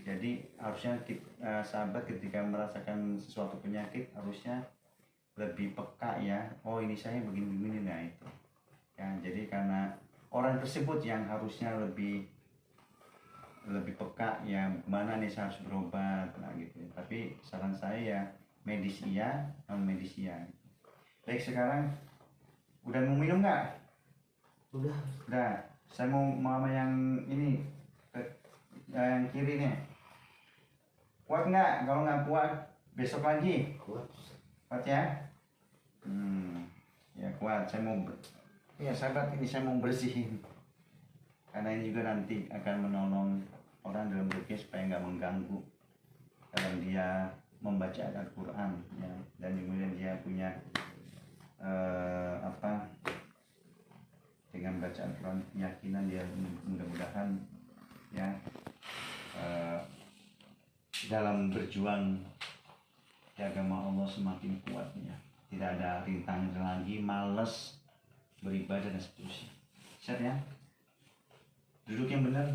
Jadi harusnya sahabat ketika merasakan sesuatu penyakit harusnya lebih peka ya. Oh, ini saya begini-begini, nah itu ya. Jadi karena orang tersebut yang harusnya lebih peka ya, mana nih saya harus berobat, nah gitu. Tapi saran saya ya medis iya, non medis iya. Baik, sekarang udah mau minum nggak? Udah. Saya mau mama yang ini yang kiri nih. Kuat nggak? Kalau nggak kuat besok lagi. Kuat Ya? Ya kuat. Ya sahabat, ini saya mau bersihin. Karena ini juga nanti akan menolong orang dalam ruqyah supaya nggak mengganggu kalau dia membaca Al-Quran ya. Dan kemudian dia punya dengan baca Al-Quran keyakinan dia mudah-mudahan ya dalam berjuang di agama Allah semakin kuatnya, tidak ada rintangan lagi, males beribadah dan seterusnya. Siap ya? Duduk yang benar,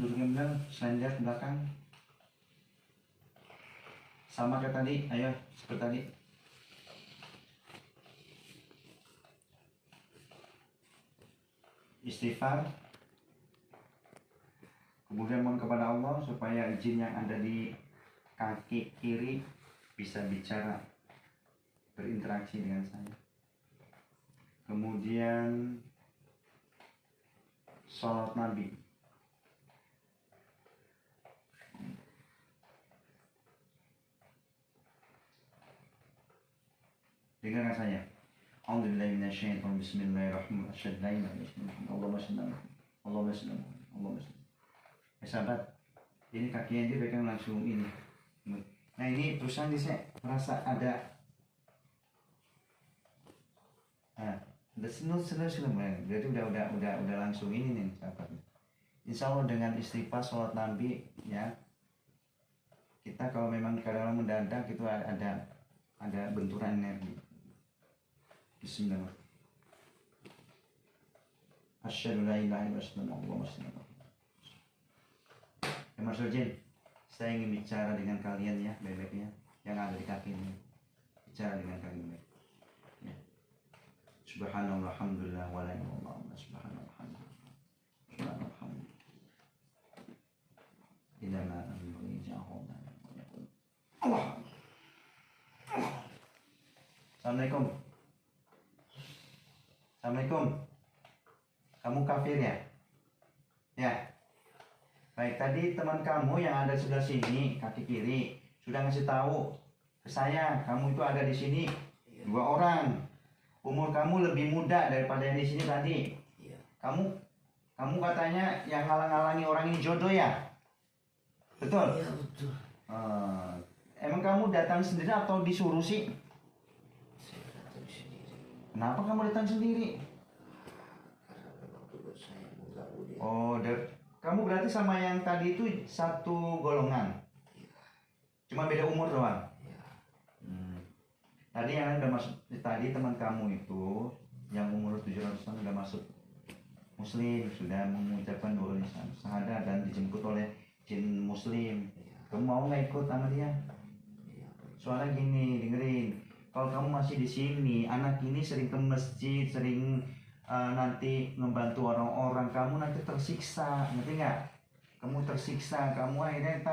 slender ke belakang. Sama kayak tadi, ayo seperti tadi. Istighfar, kemudian mohon kepada Allah supaya jin yang ada di kaki kiri bisa bicara, berinteraksi dengan saya. Kemudian salat Nabi. Dengarkan saya. A'udzubillahi minasyaitonir rajim. Bismillahirrahmanirrahim. Allahumma shalli. Ya sahabat, ini kakinya dia pegang langsung ini. Nah ini terusan saya merasa ada senul, berarti udah langsung ini nih sahabat. Insya Allah dengan istighfar, sholat Nabi ya, kita kalau memang kadang-kadang mendadak itu ada benturan energi. Bismillah. Asyhadu la ilaha illallah. Ya Mas Jin, saya ingin bicara dengan kalian ya, bebeknya yang ada di kaki ini. bicara dengan kalimat. Ya. Subhanallah, alhamdulillah, wa la ilaha illallah, subhanallah, alhamdulillah, subhanallah, alhamdulillah. Inama amri ja'ahum Allah. Assalamualaikum. Assalamualaikum. Kamu kafir ya? Ya. Baik, tadi teman kamu yang ada sebelah sini, kaki kiri, sudah ngasih tahu ke saya, kamu itu ada di sini 2 orang. Umur kamu lebih muda daripada yang di sini tadi. Kamu katanya yang halang-halangi orang ini jodoh ya? Betul? Iya betul. Emang kamu datang sendiri atau disuruh sih? Saya datang sendiri. Kenapa kamu datang sendiri? Karena memang dulu saya mengganggu dia. Oh, kamu berarti sama yang tadi itu satu golongan? Cuma beda umur doang? Iya. Tadi yang udah masuk, tadi teman kamu itu yang umur 700 tahun udah masuk Muslim, sudah mengucapkan 2 lisan syahadat dan dijemput oleh jin Muslim. Kamu mau nggak ikut sama dia? Soalnya gini, dengerin. Kalau kamu masih di sini, anak ini sering ke masjid, sering nanti membantu orang-orang, kamu nanti tersiksa, ngerti nggak? Kamu tersiksa, kamu akhirnya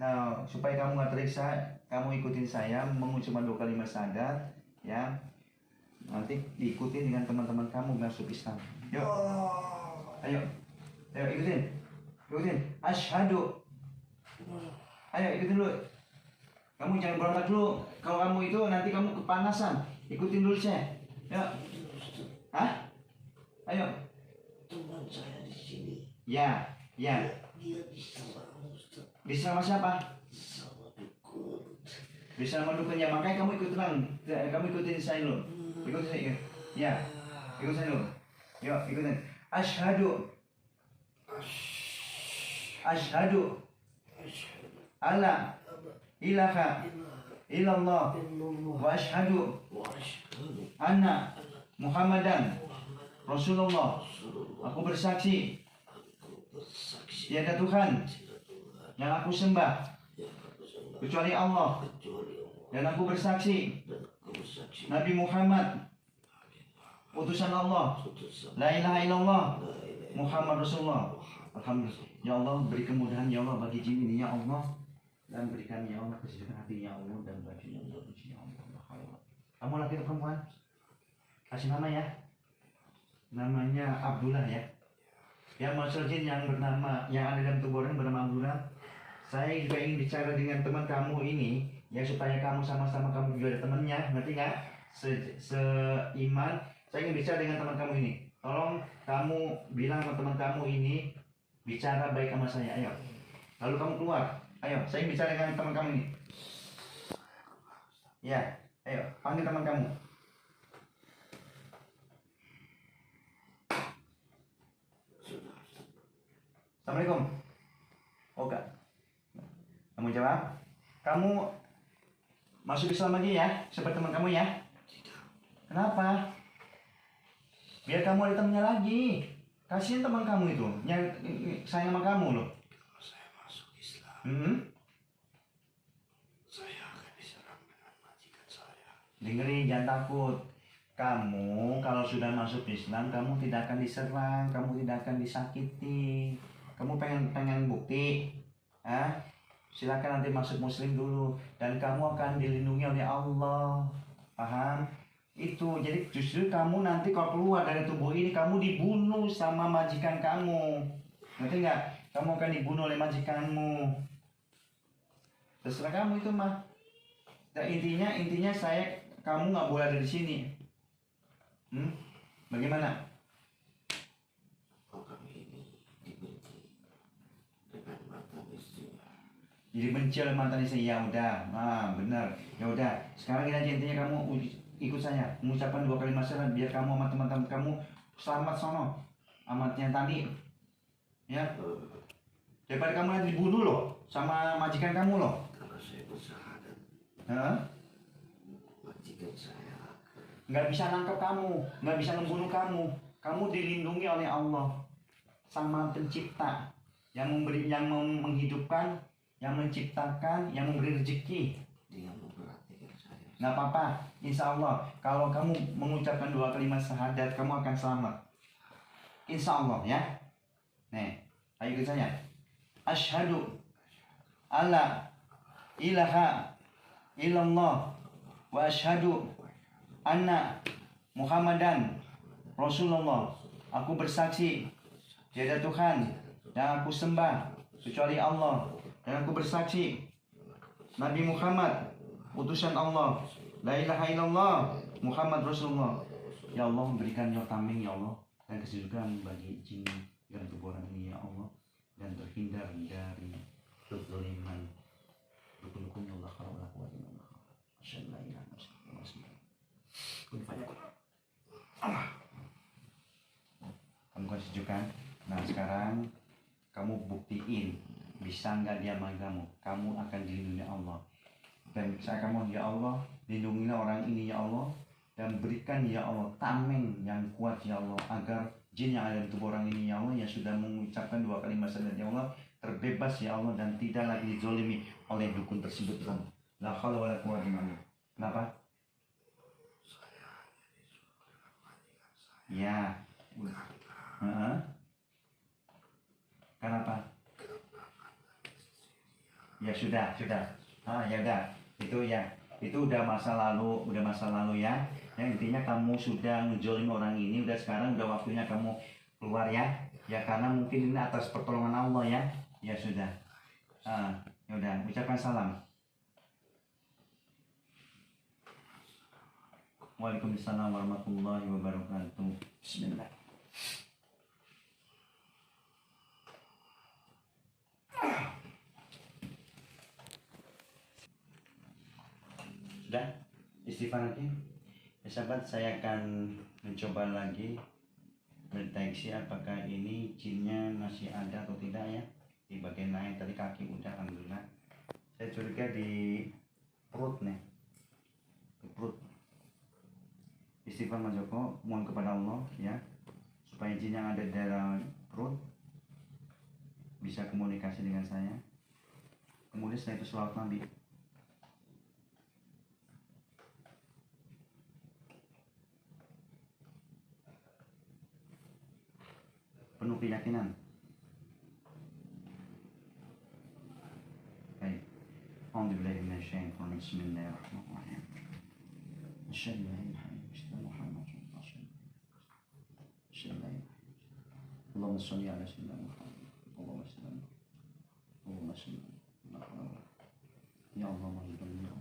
nah supaya kamu nggak tersiksa, kamu ikutin saya mengucapkan 2 kalimat syahadat, ya. Nanti diikutin dengan teman-teman kamu masuk Islam. Yuk, ayo ikutin. Asyhadu. Ayo ikutin dulu. Kamu jangan berontak dulu. Kalau kamu itu nanti kamu kepanasan. Ikutin dulu saya. Yuk. Hah? Ayo. Teman saya di sini. Ya. Dia bisa bangun Ustaz. Bisa sama siapa? Sama dukun. Bisa sama dukun ya. Makanya kamu ikutin saya dulu. Ikutin saya. Ya. Ikutin saya dulu. Yuk, ikutin. Asyhadu. Asyhadu. Alla ilaha illallah wa asyhadu anna Muhammadan Rasulullah. Aku bersaksi tiada Tuhan yang aku sembah kecuali Allah, dan aku bersaksi Nabi Muhammad utusan Allah. La ilaha illallah Muhammad Rasulullah. Alhamdulillah. Ya Allah, beri kemudahan ya Allah bagi jin ini ya Allah, dan berikan ya Allah kesejukan hati ya Allah, dan bagi ya Allah ya Allah. Kamu laki atau perempuan? Kasih nama ya. Namanya Abdullah ya. Ya, maksud jin yang ada dalam tubuh orang bernama Abdullah. Saya juga ingin bicara dengan teman kamu ini, ya, supaya kamu sama-sama, kamu juga ada temannya, ngerti nggak? Seiman. Saya ingin bicara dengan teman kamu ini. Tolong kamu bilang ke teman kamu ini bicara baik sama saya, ayo. Lalu kamu keluar, ayo. Saya ingin bicara dengan teman kamu ini. Ya, ayo, panggil teman kamu. Assalamualaikum. Oke. Kamu jawab. Kamu masuk Islam lagi ya, seperti teman kamu ya? Kenapa? Biar kamu ada temannya lagi. Kasihin teman kamu itu, yang sayang sama kamu loh. Kalau saya masuk Islam, saya akan diserang dengan majikan saya. Dengerin, jangan takut. Kamu kalau sudah masuk Islam, kamu tidak akan diserang, kamu tidak akan disakiti. Kamu pengen bukti? Silakan nanti masuk Muslim dulu, dan kamu akan dilindungi oleh Allah. Paham? Itu jadi justru kamu nanti kalau keluar dari tubuh ini, kamu dibunuh sama majikan kamu. Ngerti nggak? Kamu akan dibunuh oleh majikanmu. Terserah kamu itu mah. Nah, intinya kamu nggak boleh ada di sini. Bagaimana? Orang ini dibenci dengan mantan istrinya. Jadi benci oleh mantan istri. Ya udah, benar. Ya udah. Sekarang gini aja, intinya kamu ikut saya, mengucapkan 2 kalimat syahadat biar kamu sama teman-teman kamu selamat sono, amatnya tadi, ya. Daripada kamu nanti dibunuh loh sama majikan kamu loh. Kalau saya bersyahadat, majikan saya nggak bisa nangkep kamu, nggak bisa membunuh kamu. Kamu dilindungi oleh Allah, sama pencipta yang menghidupkan, yang menciptakan, yang memberi rezeki. dia memperhatikan saya. Nggak apa-apa. Insya Allah, kalau kamu mengucapkan 2 kalimat syahadat, kamu akan selamat. Insya Allah ya. Nih, ayo ikut saya. Asyhadu alla ilaha illallah wa asyhadu anna Muhammadan Rasulullah. Aku bersaksi tiada Tuhan yang aku sembah kecuali Allah, dan aku bersaksi Nabi Muhammad utusan Allah. La ilaha illallah Muhammad Rasulullah. Ya Allah, berikan ya tameng ya Allah, dan kesukaan bagi jin yang tubuh orang ini ya Allah, dan terhindar dari kezaliman dukun-dukun ya Allah. Kalau aku wajib Allah asyhadu an la ilaha illallah. Kamu kasih sejukan. Nah sekarang kamu buktiin bisa nggak dia kamu. Kamu akan dilindungi Allah. Dan saya kamu ya Allah, lindungilah orang ini ya Allah, dan berikan ya Allah tameng yang kuat ya Allah, agar jin yang ada di tubuh orang ini ya Allah, yang sudah mengucapkan 2 kalimat syahadat ya Allah, terbebas ya Allah, dan tidak lagi dizolimi oleh dukun tersebut. La haula wala quwwata illa billah. Kenapa? Ya. Kenapa? Ya sudah. Ya udah. Itu udah masa lalu ya. Yang intinya kamu sudah ngejolin orang ini, udah sekarang udah waktunya kamu keluar ya. Ya karena mungkin ini atas pertolongan Allah ya. Ya sudah. Ya udah, ucapkan salam. Waalaikumsalam warahmatullahi wabarakatuh. Bismillah. Sudah? Istighfar lagi. Ya sahabat, saya akan mencoba lagi mendeteksi apakah ini jinnya masih ada atau tidak ya. Di bagian lain tadi kaki udah, alhamdulillah. Saya curiga di perut nih. Di perut. Istighfar Mas Joko, mohon kepada Allah ya, supaya jin yang ada di dalam perut bisa komunikasi dengan saya. Kemudian setelah itu selawat Nabi. Penuh keyakinan. Baik. Alhamdulillah minasyaitonir rajim. Bismillahirrahmanirrahim. Asyhadu an la ilaha illallah Muhammad rasulullah. Asyhadu an la ilaha illallah. Allahumma shalli ala sayyidina Muhammad. Allahumma shalli. Ya Allah, ya Allah.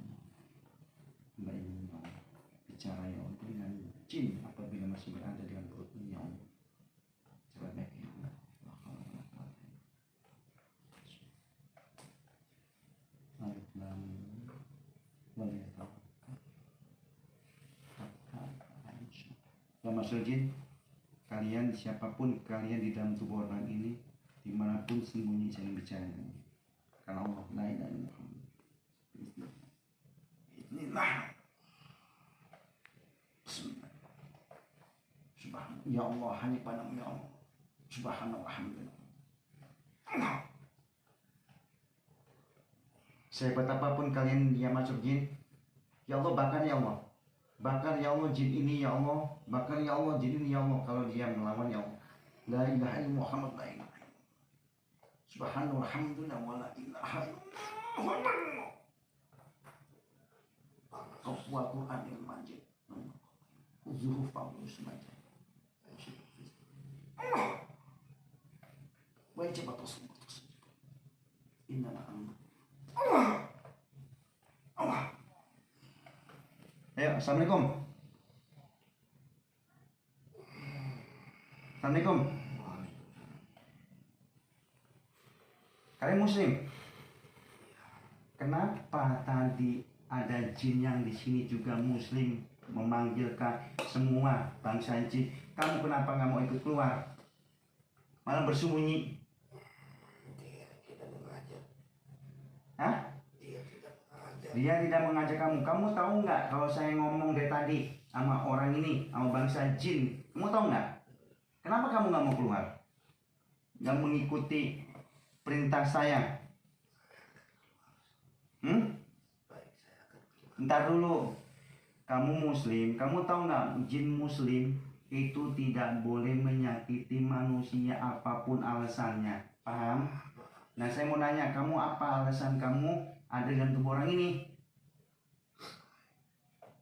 Mbak ini ya Allah, bicara ya Allah dengan jin apabila masih berada di dalam perut ini ya Allah. Coba baik ya Allah. Ya Mas Jin, kalian siapapun kalian di dalam tubuh orang ini, dimanapun sembunyi jangan bicara dengan dia. Karena Allah la ilaha illallah. Bismillah. Bismillah. Subhanallah. Ya Allah, hanya padamu ya Allah. Subhanallah, alhamdulillah. Sehebat apapun kalian yang masuk jin, ya Allah bakar ya Allah. Bakar ya Allah jin ini ya Allah. Bakar ya Allah jin ini ya Allah. Kalau dia melawan ya Allah. La ilaha illallah Muhammad la ilaha illallah. Subhanallah, alhamdulillah, wa la ilaha illallah. Wa Qur'anil Majid. Zuhuf Paulus Majid. Wajib atas Inna Allah. Ayo, assalamualaikum. Assalamualaikum. Kalian muslim? Kenapa tadi ada jin yang di sini juga muslim memanggilkan semua bangsa jin? Kamu kenapa nggak mau ikut keluar? Malah bersembunyi. Hah? Dia tidak mengajak kamu. Kamu tahu nggak kalau saya ngomong dari tadi sama orang ini, sama bangsa jin? Kamu tahu nggak? Kenapa kamu nggak mau keluar? Nggak mengikuti perintah saya? Ntar dulu. kamu muslim, kamu tahu nggak jin muslim itu tidak boleh menyakiti manusia apapun alasannya, paham? Nah saya mau nanya, kamu apa alasan kamu ada dalam tubuh orang ini?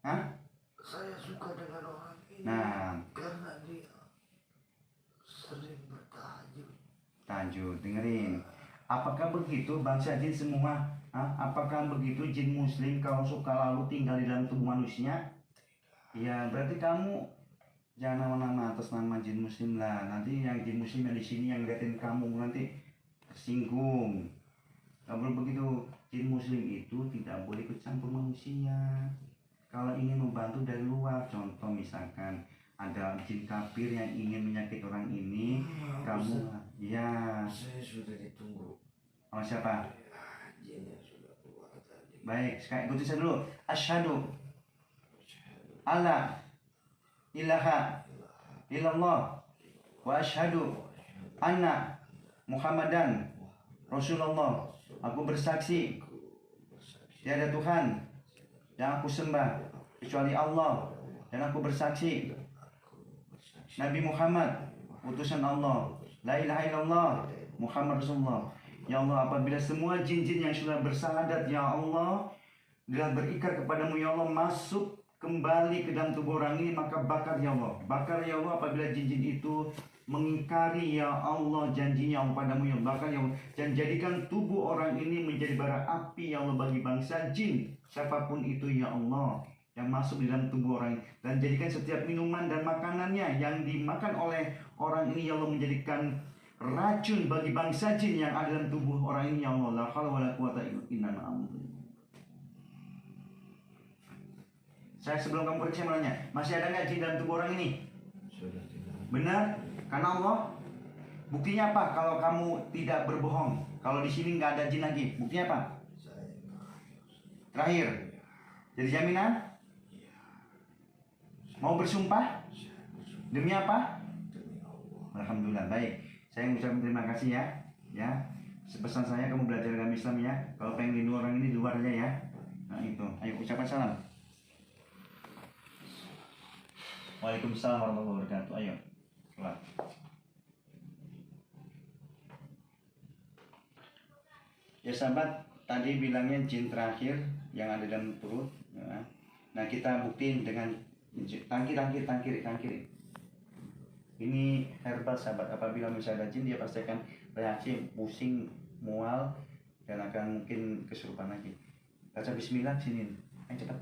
Hah? Saya suka dengan orang ini Nah, karena dia sering bertahajud. Tahajud, dengerin. Apakah begitu bangsa jin semua? Hah? Apakah begitu jin muslim kalau suka lalu tinggal di dalam tubuh manusia? Ya berarti kamu jangan nama-nama atas nama jin muslim lah. Nanti yang jin muslim yang di sini yang ngeliatin kamu nanti tersinggung. Kalau begitu, jin muslim itu tidak boleh ikut campur manusia. Kalau ingin membantu dari luar, contoh misalkan ada jin kafir yang ingin menyakiti orang ini, kamu ya. Saya sudah ditunggu. Oh siapa? Jinnya sudah keluar tadi. Baik, sekarang ikuti saya dulu. Asyhadu alla ilaha illallah wa asyhadu anna Muhammadan Rasulullah. Aku bersaksi tiada Tuhan yang aku sembah kecuali Allah, dan aku bersaksi Nabi Muhammad utusan Allah. La ilaha illallah Muhammad Rasulullah. Ya Allah, apabila semua jin-jin yang sudah bersyahadat ya Allah telah berikrar kepadamu ya Allah masuk kembali ke dalam tubuh orang ini, maka bakar ya Allah. Bakar ya Allah apabila jin-jin itu mengingkari ya Allah janjinya Allah padamu ya Allah. Bakar ya Allah. Dan jadikan tubuh orang ini menjadi bara api ya Allah bagi bangsa jin siapapun itu ya Allah yang masuk di dalam tubuh orang ini. Dan jadikan setiap minuman dan makanannya yang dimakan oleh orang ini ya Allah menjadikan racun bagi bangsa jin yang ada dalam tubuh orang ini ya Allah. La haula wala quwata illa billah. Saya sebelum kamu pergi saya mau nanya, masih ada nggak jin dalam tubuh orang ini? Sudah tidak. Benar? Karena Allah. Buktinya apa? Kalau kamu tidak berbohong, kalau di sini nggak ada jin lagi, buktinya apa? Saya Terakhir, jadi jaminan? Mau bersumpah? Demi apa? demi Allah. Alhamdulillah, baik. Saya mengucapkan terima kasih ya. Ya, pesan saya kamu belajar agama Islam ya. Kalau pengen lindungi orang ini di luar aja ya. Nah itu, ayo ucapkan salam. Waalaikumsalam warahmatullahi wabarakatuh. Ayo, keluar. Ya sahabat, tadi bilangnya jin terakhir yang ada dalam perut. Ya. Nah kita buktiin dengan tangkir. Ini herbal sahabat. Apabila misalnya ada jin, dia pasti akan reaksi pusing, mual, dan akan mungkin kesurupan lagi. Baca Bismillah sini. Ayo cepat.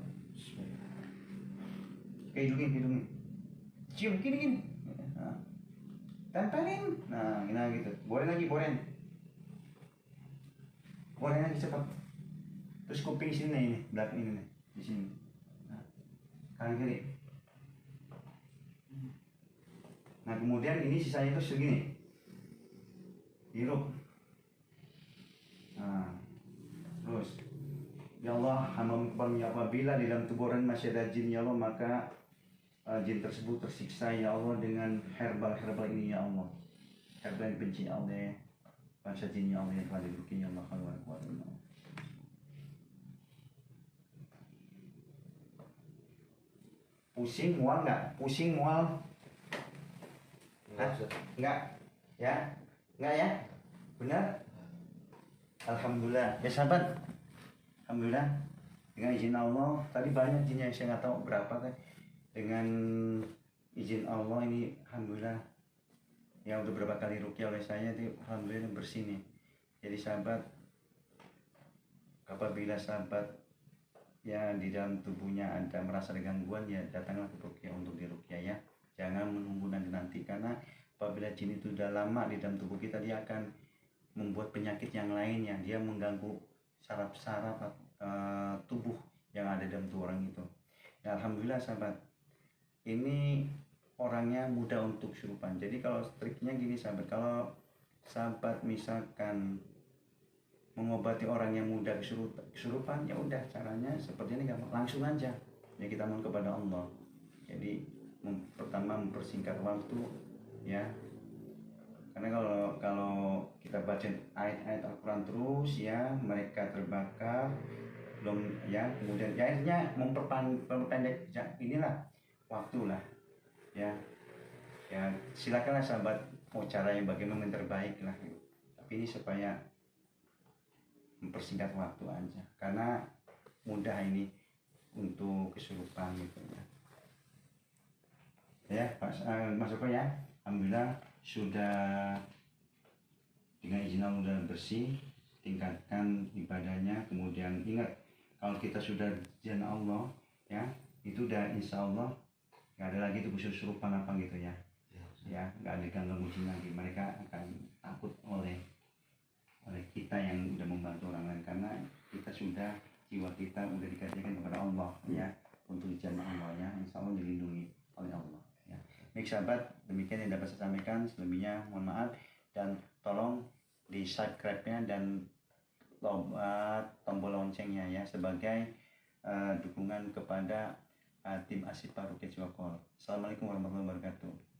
Hidungin. Cium gini. Nah. Tempelin. Nah, gitu. Boren lagi. Boren lagi cepat. Terus kuping sini ini, belakang ini nih, di sini. Nah, kanan kiri. Nah, kemudian ini sisanya itu segini. Hirup. Nah, terus. Ya Allah, hamba-Mu apabila di dalam tubuh orang masih ada jin ya Allah, maka jin tersebut tersiksa ya Allah dengan herbal ini ya Allah. Herbal yang benci ya Allah, bangsa jin ya Allah yang telah dibuki ya Allah. Pusing mual nggak? Pusing mual? Hah? Nggak? Ya? Nggak ya? Benar? Alhamdulillah. Ya sahabat, alhamdulillah dengan izin Allah. Tadi banyak jin yang saya nggak tahu berapa kan. Dengan izin Allah ini alhamdulillah ya udah berapa kali ruqyah oleh saya itu alhamdulillah bersih nih. Jadi sahabat, apabila sahabat ya di dalam tubuhnya ada merasa ada gangguan, ya datanglah ke ruqyah untuk diruqyah ya. Jangan menunggu nanti karena apabila jin itu udah lama di dalam tubuh kita, dia akan membuat penyakit yang lainnya. Dia mengganggu saraf-saraf tubuh yang ada dalam tubuh orang itu. Ya alhamdulillah sahabat, ini orangnya mudah untuk kesurupan. Jadi kalau triknya gini sahabat, kalau sahabat misalkan mengobati orang yang mudah kesurupan, ya udah caranya seperti ini, gampang, langsung aja ya, kita mohon kepada Allah. Jadi pertama mempersingkat waktu ya, karena kalau kita baca ayat-ayat Al-Quran terus ya, mereka terbakar belum ya, kemudian ya akhirnya memperpendek inilah waktu lah ya. Ya silakanlah sahabat mau cara yang bagaimana yang terbaik lah gitu. Tapi ini supaya mempersingkat waktu aja, karena mudah ini untuk kesurupan gitu ya. Ya Pak, masuk ya. Alhamdulillah sudah dengan izin Allah sudah bersih. Tingkatkan ibadahnya, kemudian ingat kalau kita sudah izin Allah ya, itu udah insya Allah nggak ada lagi tuh kesurupan apa gitu ya. Ya nggak ada gangguan jin lagi, mereka akan takut oleh kita yang udah membantu orang lain, karena kita sudah, jiwa kita udah dikasihkan kepada Allah ya, untuk jamaah Allah ya, insya Allah dilindungi oleh Allah ya. Baik sahabat, demikian yang dapat saya sampaikan, selebihnya mohon maaf, dan tolong di subscribe-nya dan tombol loncengnya ya, sebagai dukungan kepada tim Asyifa Ruqyah Jiwa Qol. Assalamualaikum warahmatullahi wabarakatuh.